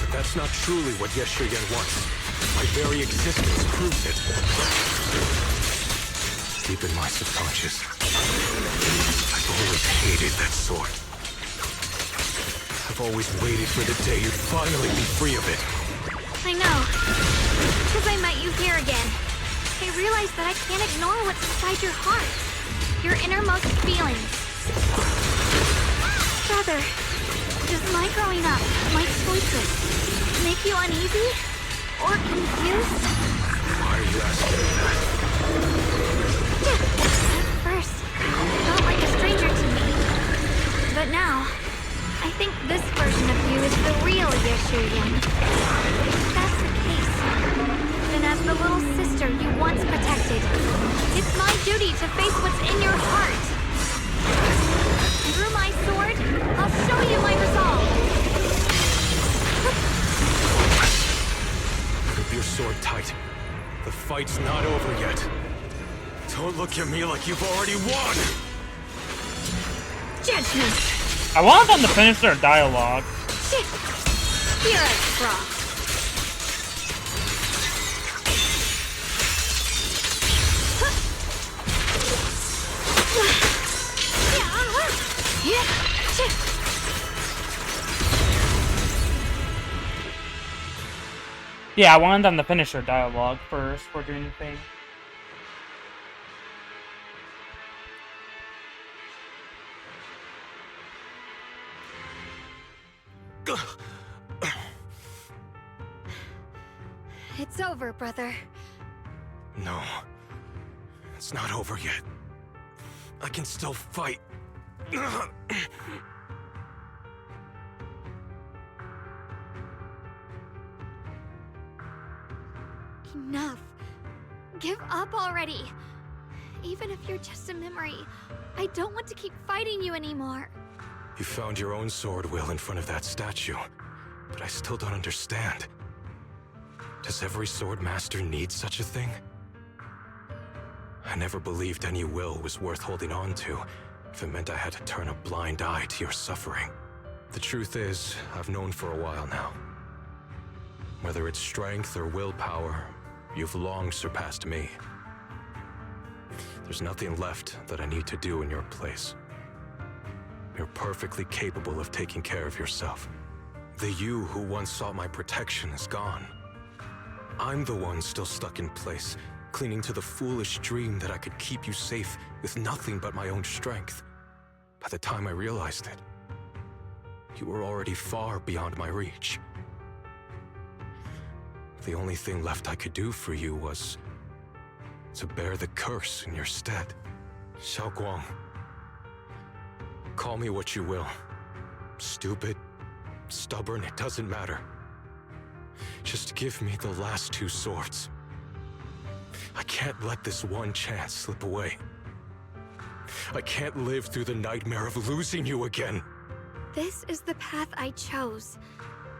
But that's not truly what Yeshuyan wants. My very existence proves it. Deep in my subconscious, I've always hated that sword. I've always waited for the day you'd finally be free of it. I know. Because I met you here again. I realized that I can't ignore what's inside your heart. your innermost feelings. Brother, does my growing up, my choices, make you uneasy? Or confused? Why are you asking me that? At first, you felt like a stranger to me. But now, I think this version of you is the real Yeshuyun. If that's the case, then as the little sister you once protected, it's my duty to face what's in your heart. Through my sword, I'll show you my resolve. Grip your sword tight. The fight's not over yet. Don't look at me like you've already won! Judgment! I want them to finish their dialogue. Shit! Here I cross. Yeah, I wanted them to finish their dialogue first before doing anything. It's over, brother. No. It's not over yet. I can still fight. Enough. Give up already. Even if you're just a memory, I don't want to keep fighting you anymore. You found your own sword, Will, in front of that statue. But I still don't understand. Does every sword master need such a thing? I never believed any will was worth holding on to, if it meant I had to turn a blind eye to your suffering. The truth is, I've known for a while now. Whether it's strength or willpower, you've long surpassed me. There's nothing left that I need to do in your place. You're perfectly capable of taking care of yourself. The you who once sought my protection is gone. I'm the one still stuck in place, clinging to the foolish dream that I could keep you safe with nothing but my own strength. By the time I realized it, you were already far beyond my reach. The only thing left I could do for you was to bear the curse in your stead. Xiaoguang, call me what you will. Stupid, stubborn, it doesn't matter. Just give me the last two swords. I can't let this one chance slip away. I can't live through the nightmare of losing you again. This is the path I chose,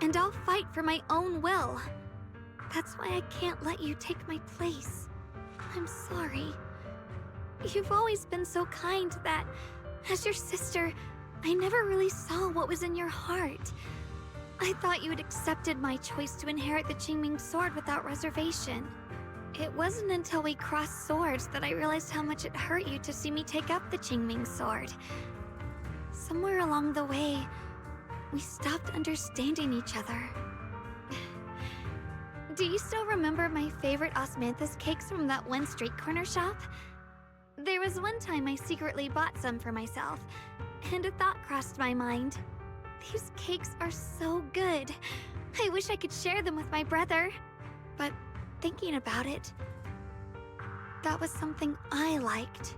and I'll fight for my own will. That's why I can't let you take my place. I'm sorry. You've always been so kind that, as your sister, I never really saw what was in your heart. I thought you had accepted my choice to inherit the Qingming sword without reservation. It wasn't until we crossed swords that I realized how much it hurt you to see me take up the Qingming sword. Somewhere along the way, we stopped understanding each other. Do you still remember my favorite osmanthus cakes from that one street corner shop? There was one time I secretly bought some for myself, and a thought crossed my mind. These cakes are so good. I wish I could share them with my brother. But thinking about it, that was something I liked.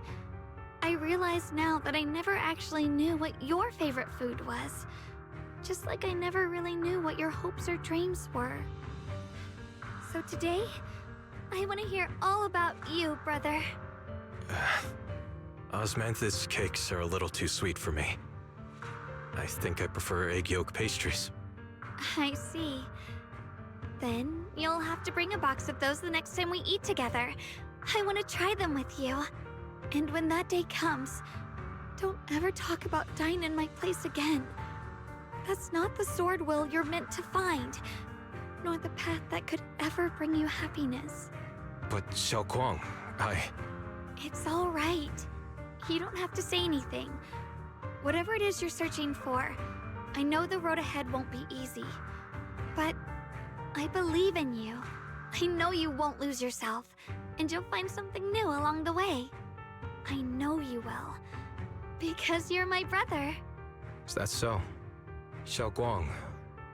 I realize now that I never actually knew what your favorite food was. Just like I never really knew what your hopes or dreams were. So today, I want to hear all about you, brother. Osmanthus cakes are a little too sweet for me. I think I prefer egg yolk pastries. I see. Then you'll have to bring a box of those the next time we eat together. I want to try them with you. And when that day comes, don't ever talk about dying in my place again. That's not the sword will you're meant to find, nor the path that could ever bring you happiness. But Xiaoguang, It's all right. You don't have to say anything. Whatever it is you're searching for, I know the road ahead won't be easy. But I believe in you. I know you won't lose yourself, and you'll find something new along the way. I know you will. Because you're my brother. Is that so? Xiao Guang,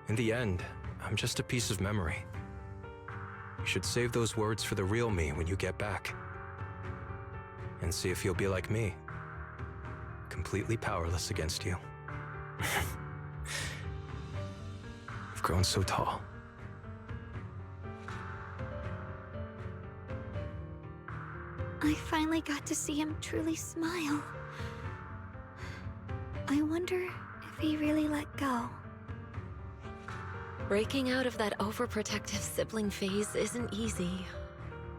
in the end, I'm just a piece of memory. You should save those words for the real me when you get back. And see if you'll be like me. Completely powerless against you. You've grown so tall. I finally got to see him truly smile. I wonder if he really let go. Breaking out of that overprotective sibling phase isn't easy.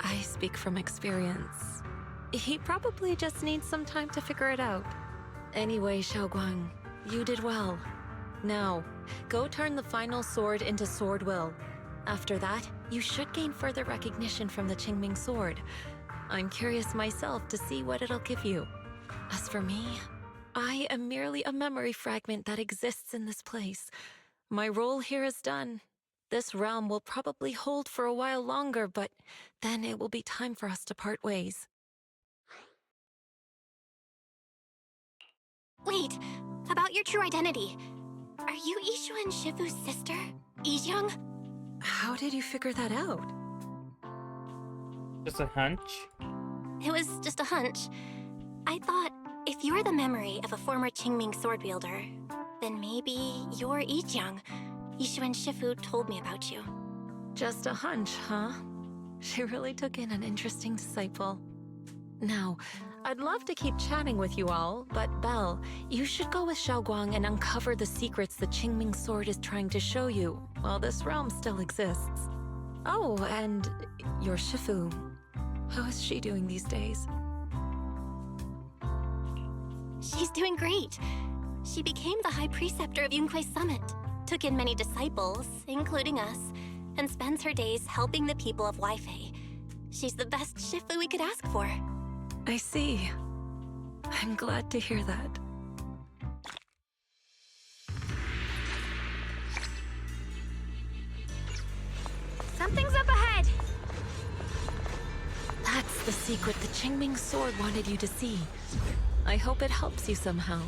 I speak from experience. He probably just needs some time to figure it out. Anyway, Xiaoguang, you did well. Now, go turn the final sword into Sword Will. After that, you should gain further recognition from the Qingming sword. I'm curious myself to see what it'll give you. As for me, I am merely a memory fragment that exists in this place. My role here is done. This realm will probably hold for a while longer, but then it will be time for us to part ways. Wait, about your true identity. Are you Ishu and Shifu's sister, Ijeong? How did you figure that out? Just a hunch. It was just a hunch. I thought, if you're the memory of a former Qingming sword wielder, then maybe you're Ijeong. Ishu and Shifu told me about you. Just a hunch, huh? She really took in an interesting disciple. Now, I'd love to keep chatting with you all, but Belle, you should go with Xiaoguang and uncover the secrets the Qingming sword is trying to show you, while this realm still exists. Oh, and your Shifu. How is she doing these days? She's doing great. She became the High Preceptor of Yunque's Summit, took in many disciples, including us, and spends her days helping the people of Weifei. She's the best Shifu we could ask for. I see. I'm glad to hear that. Something's up ahead! That's the secret the Qingming sword wanted you to see. I hope it helps you somehow.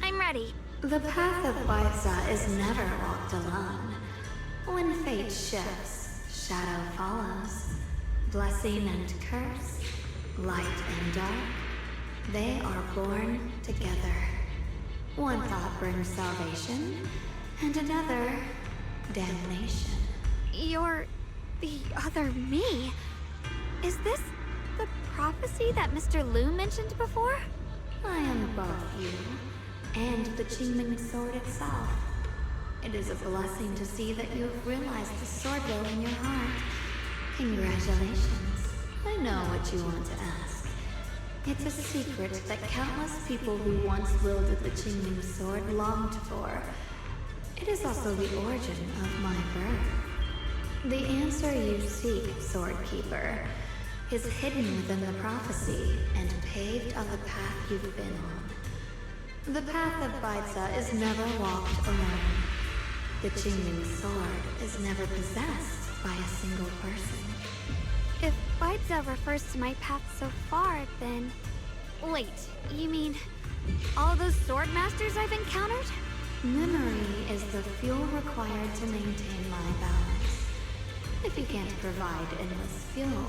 I'm ready. The path of Baisa is never walked alone. When fate shifts, shadow follows. Blessing and curse, light and dark, they are born together. One thought brings salvation, and another, damnation. You're the other me. Is this the prophecy that Mr. Liu mentioned before? I am both you and the Qingming sword itself. It is a blessing to see that you have realized the sword will in your heart. Congratulations. I know what you want to ask. It's a secret that countless people who once wielded the Qingming sword longed for. It is also the origin of my birth. The answer you seek, Sword Keeper, is hidden within the prophecy and paved on the path you've been on. The path of Baisa is never walked alone. The Qingming sword is never possessed by a single person. If Baidza refers to my path so far, then... Wait, you mean all those sword masters I've encountered? Memory is the fuel required to maintain my balance. If you can't provide endless fuel,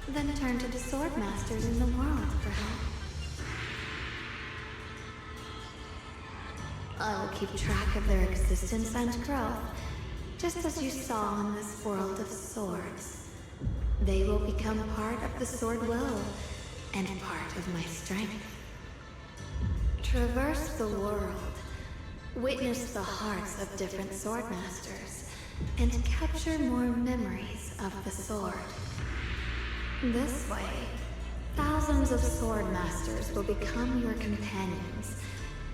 then turn to the sword masters in the world for help. I will keep track of their existence and growth, just as you saw in this world of swords. They will become part of the sword will, and part of my strength. Traverse the world, witness the hearts of different sword masters, and capture more memories of the sword. This way, thousands of sword masters will become your companions,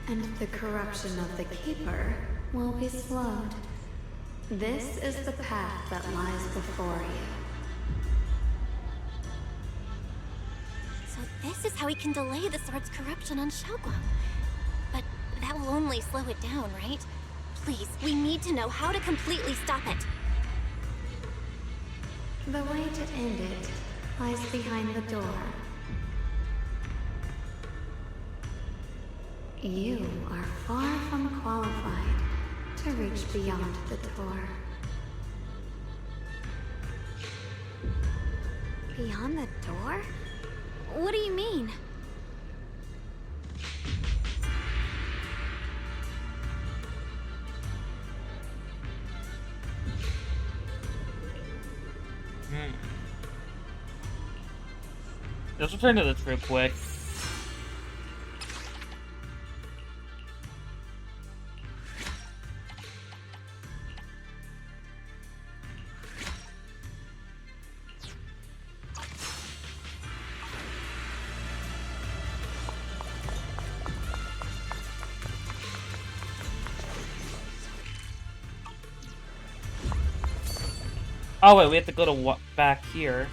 and the corruption of the Keeper will be slowed. This is the path that lies before you. So this is how we can delay the sword's corruption on Xiaoguang. But that will only slow it down, right? Please, we need to know how to completely stop it. The way to end it lies behind the door. You are far from qualified to reach beyond the door. Beyond the door? What do you mean? Let's return to this real quick. Oh wait, we have to go to back here.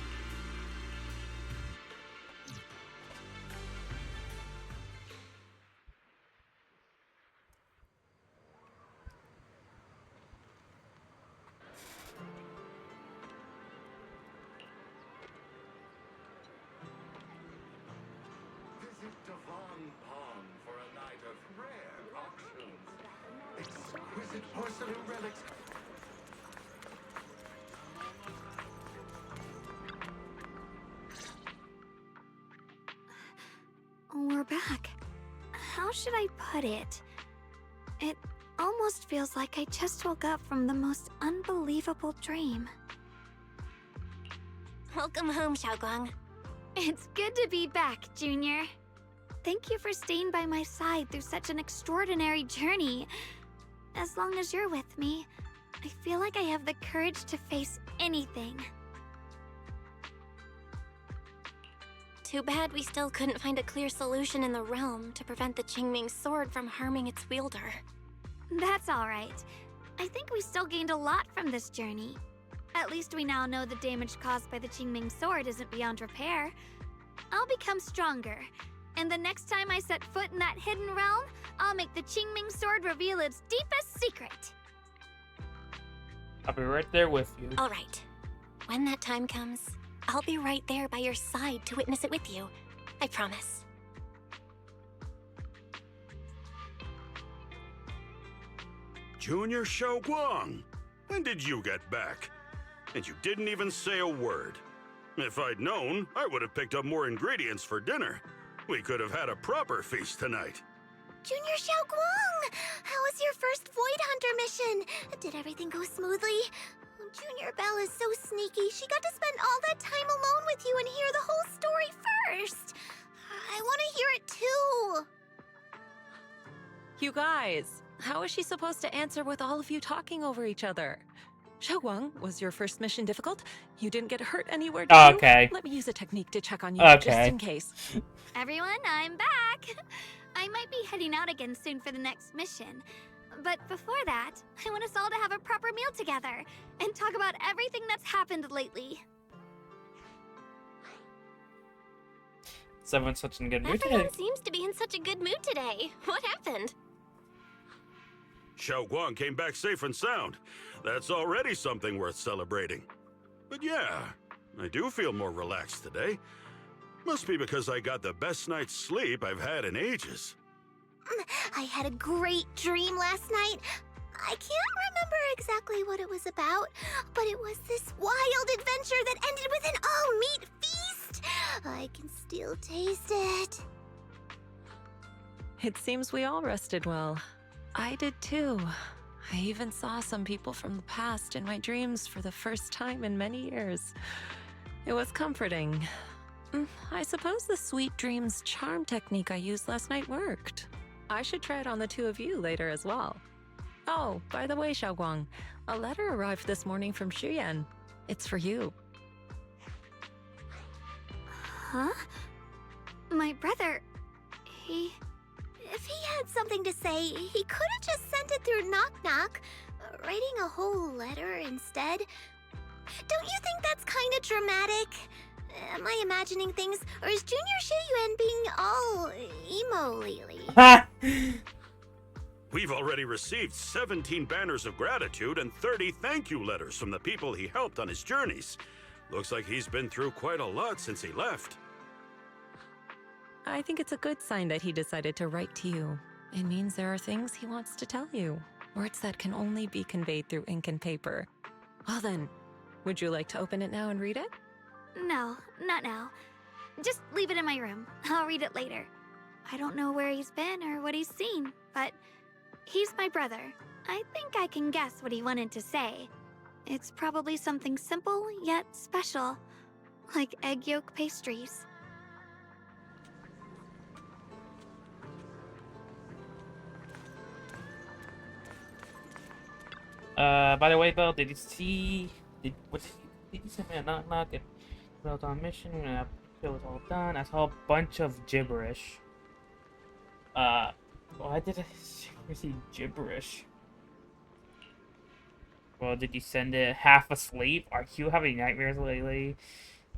Visit Devon Pond for a night of rare auctions. Exquisite porcelain relics. We're back. How should I put it? It almost feels like I just woke up from the most unbelievable dream. Welcome home, Xiaoguang. It's good to be back, Junior. Thank you for staying by my side through such an extraordinary journey. As long as you're with me, I feel like I have the courage to face anything. Too bad we still couldn't find a clear solution in the realm to prevent the Qingming sword from harming its wielder. That's alright. I think we still gained a lot from this journey. At least we now know the damage caused by the Qingming sword isn't beyond repair. I'll become stronger, and the next time I set foot in that hidden realm, I'll make the Qingming sword reveal its deepest secret. I'll be right there with you. All right. When that time comes, I'll be right there by your side to witness it with you. I promise. Junior Xiaoguang, when did you get back? And you didn't even say a word. If I'd known, I would have picked up more ingredients for dinner. We could have had a proper feast tonight. Junior Xiaoguang! How was your first Void Hunter mission? Did everything go smoothly? Junior Belle is so sneaky. She got to spend all that time alone with you and hear the whole story first. I want to hear it too. You guys, how is she supposed to answer with all of you talking over each other? Xiaoguang, was your first mission difficult? You didn't get hurt anywhere, did you? Okay. Let me use a technique to check on you, Okay. just in case. Everyone, I'm back! I might be heading out again soon for the next mission. But before that, I want us all to have a proper meal together and talk about everything that's happened lately. Someone's such in a good mood today. Everyone seems to be in such a good mood today. What happened? Xiaoguang came back safe and sound. That's already something worth celebrating. But yeah, I do feel more relaxed today. Must be because I got the best night's sleep I've had in ages. I had a great dream last night. I can't remember exactly what it was about, but it was this wild adventure that ended with an all-meat feast. I can still taste it. It seems we all rested well. I did too. I even saw some people from the past in my dreams for the first time in many years. It was comforting. I suppose the sweet dreams charm technique I used last night worked. I should try it on the two of you later as well. Oh, by the way, Xiaoguang, a letter arrived this morning from Xuyan. It's for you. Huh? My brother, If he had something to say, he could have just sent it through Knock Knock, writing a whole letter instead. Don't you think that's kind of dramatic? Am I imagining things, or is Junior Shiyuan being all emo lately? We've already received 17 banners of gratitude and 30 thank you letters from the people he helped on his journeys. Looks like he's been through quite a lot since he left. I think it's a good sign that he decided to write to you. It means there are things he wants to tell you. Words that can only be conveyed through ink and paper. Well then, would you like to open it now and read it? No, not now. Just leave it in my room. I'll read it later. I don't know where he's been or what he's seen, but he's my brother. I think I can guess what he wanted to say. It's probably something simple yet special, like egg yolk pastries. By the way, Belle, did you see? Did you send me a knock and well done mission? When it was all done, I saw a bunch of gibberish. Why did I receive gibberish? Well, did you send it half asleep? Are you having nightmares lately?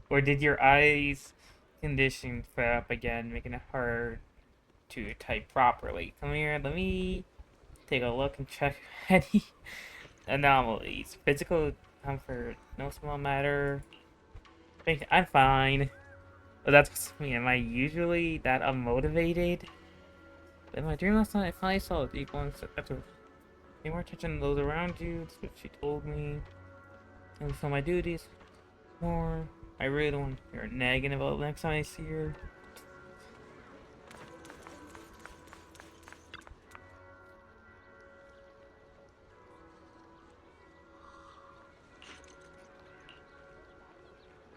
Or did your eyes condition flare up again, making it hard to type properly? Come here, let me take a look and check any anomalies. Physical comfort, no small matter. I'm fine. But that's me. Am I usually that unmotivated? But in my dream last night, I finally saw a deep one. Pay more attention to those around you. That's what she told me. And so my duties more. I really don't want to hear nagging about next time I see her.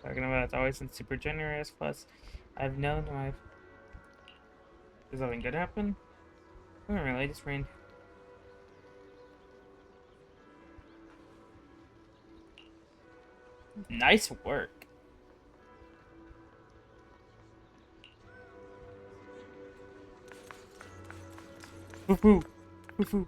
Talking about it's always been super generous. Plus, I've known my. Does something good happen? I don't really. I just ran. Nice work. Woohoo! Woohoo!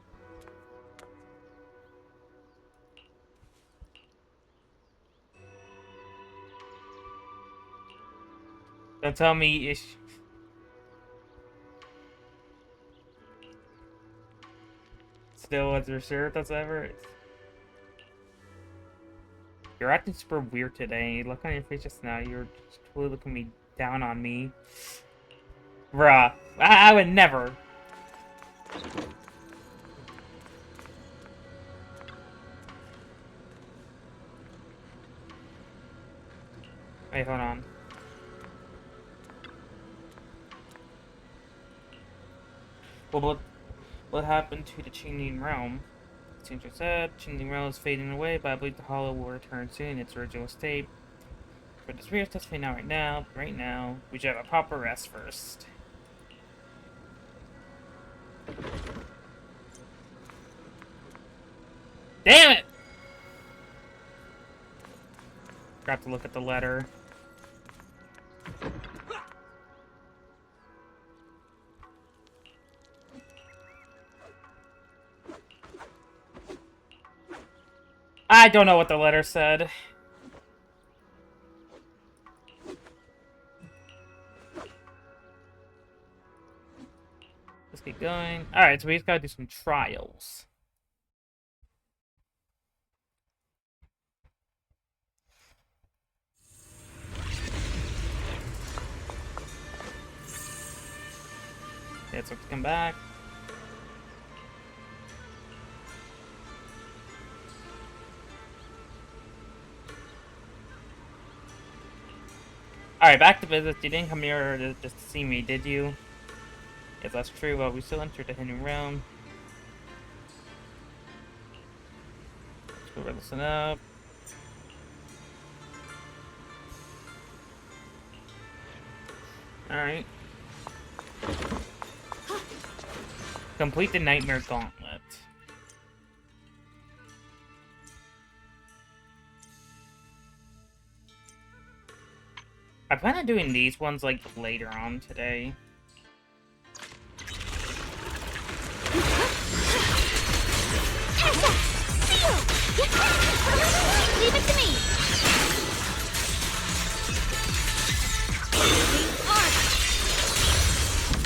Don't tell me ish. Still as reserved as ever. You're acting super weird today. Look on your face just now. You're just totally looking me down on me. Bruh. I would never. Wait, hold on. Well, what happened to the Qingling realm? Seems you're sad. Qingling realm is fading away, but I believe the Hollow will return soon in its original state. For the spirits, let's fade out right now. We should have a proper rest first. Damn it! Forgot to look at the letter. I don't know what the letter said. Let's keep going. Alright, so we just gotta do some trials. Okay, so let's come back. Alright, back to business. You didn't come here just to see me, did you? Yes, that's true. Well, we still entered the hidden realm. Let's go listen up. Alright. Complete the Nightmare Gauntlet. I plan on doing these ones like later on today. Leave it to me!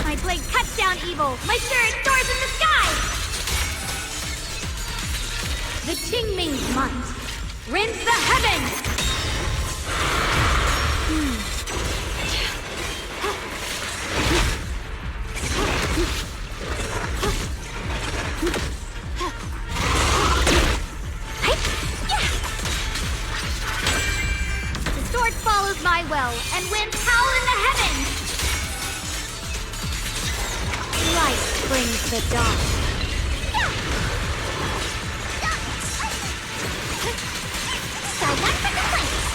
My blade cuts down evil! My spirit soars in the sky! The Qingming's might! Rinse the heavens! well and winds howl in the heavens. Light brings the dawn. Star one for complaints.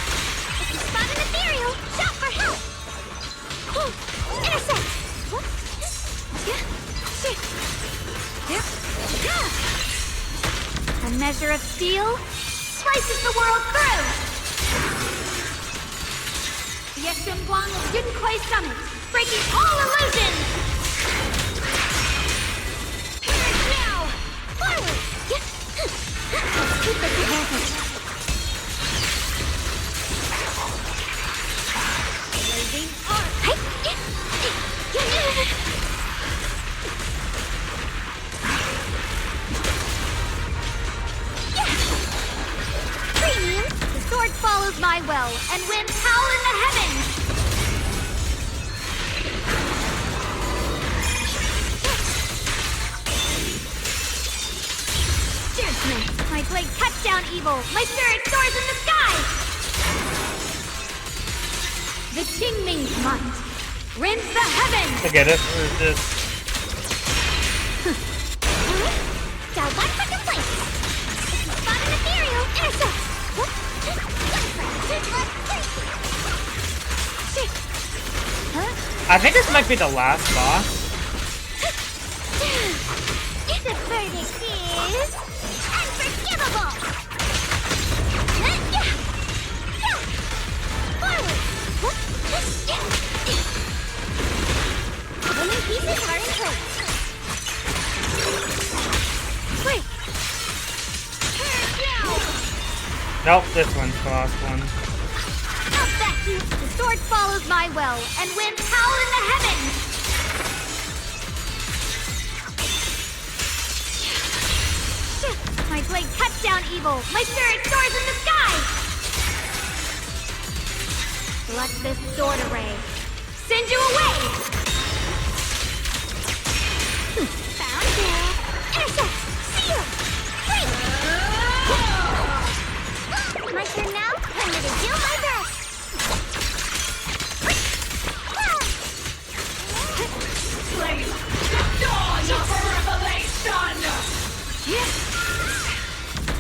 If you spot an ethereal, shout for help. Intercept. A measure of steel slices the world through. The Yeshunguang of Yunquai Summit, breaking all illusions. Now, forward. Keep it together. Blazing arc. Premium. The sword follows my well and winds howl in the heavens. Steersman, my blade cuts down evil. My spirit soars in the sky. The Qingming's might rends the heavens. I get it. What is this? Star one for complaints. If you spot an ethereal, intercept. I think this might be the last boss. The verdict is unforgivable. Forward. Winning pieces are in place. Quick. Nope, this one's the last one. Up that you. The sword follows my well and winds howl in the heavens. My blade cuts down evil. My spirit soars in the sky. Let this sword array send you away. Found you. Intercept. Seal. Free. My turn now. I'm ready to do my best.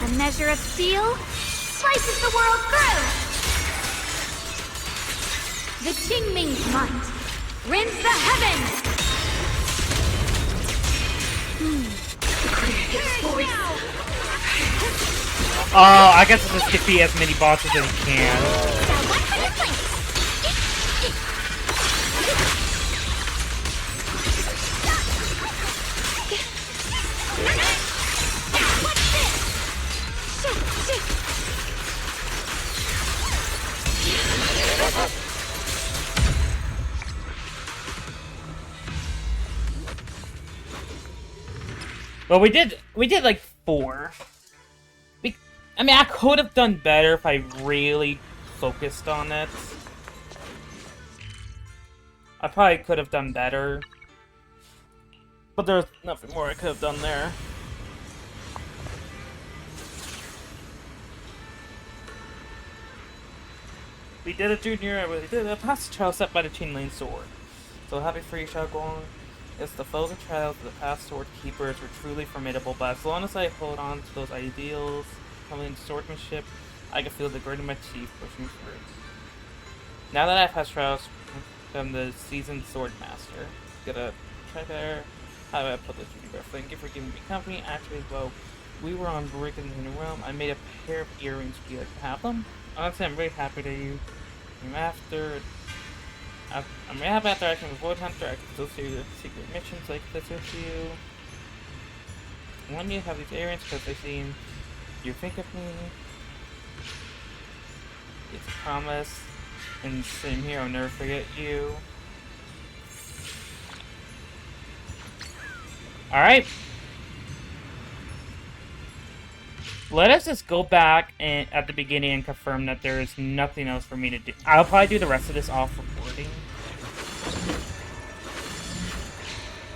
A measure of steel slices the world through. The Qingming's might rends the heavens. Oh, I guess just defeat as many bosses as you can. Well, we did like 4. I mean, I could have done better if I really focused on it. I probably could have done better. But there's nothing more I could have done there. We did it, Junior. We did it. Past trial set by the Qingling sword. So happy for you, Xiaoguang. Yes, the foes and trials of the past sword keepers were truly formidable, but as long as I hold on to those ideals, coming into swordsmanship, I can feel the grit in my teeth pushing through. Now that I've passed trials, I'm the seasoned sword master. Gonna try there. How do I put this to you? Thank you for giving me company. Actually, well, we were on break in the realm. I made a pair of earrings. Would you like to have them? Honestly, I'm really happy that you came after. I'm really happy after acting with Void Hunter. I can still see the secret missions like this with you. I want you to have these earrings because they seem you think of me. It's a promise. And same here, I'll never forget you. Alright. Let us just go back and at the beginning and confirm that there is nothing else for me to do. I'll probably do the rest of this off recording.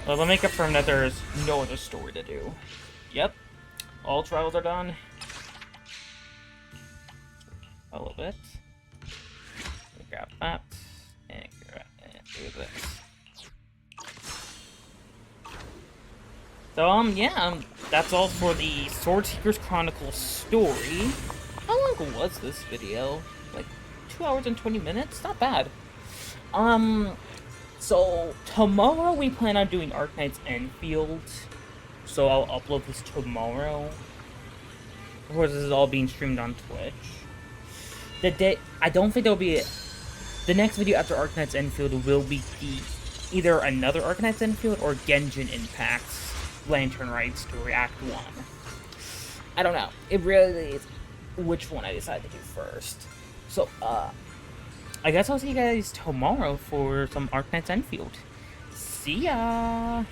Well, let me confirm that there is no other story to do. Yep. All trials are done. A little bit. grab that. And do this. So, yeah, that's all for the Sword Seekers Chronicles story. How long was this video? Like, 2 hours and 20 minutes? Not bad. So, tomorrow we plan on doing Arknight's Enfield. So I'll upload this tomorrow. Of course, this is all being streamed on Twitch. I don't think there'll be the next video after Arknight's Enfield will be either another Arknight's Enfield or Genshin Impact's Lantern Rite Story Act 1. I don't know. It really is which one I decide to do first. So, I guess I'll see you guys tomorrow for some Arknight's Enfield. See ya!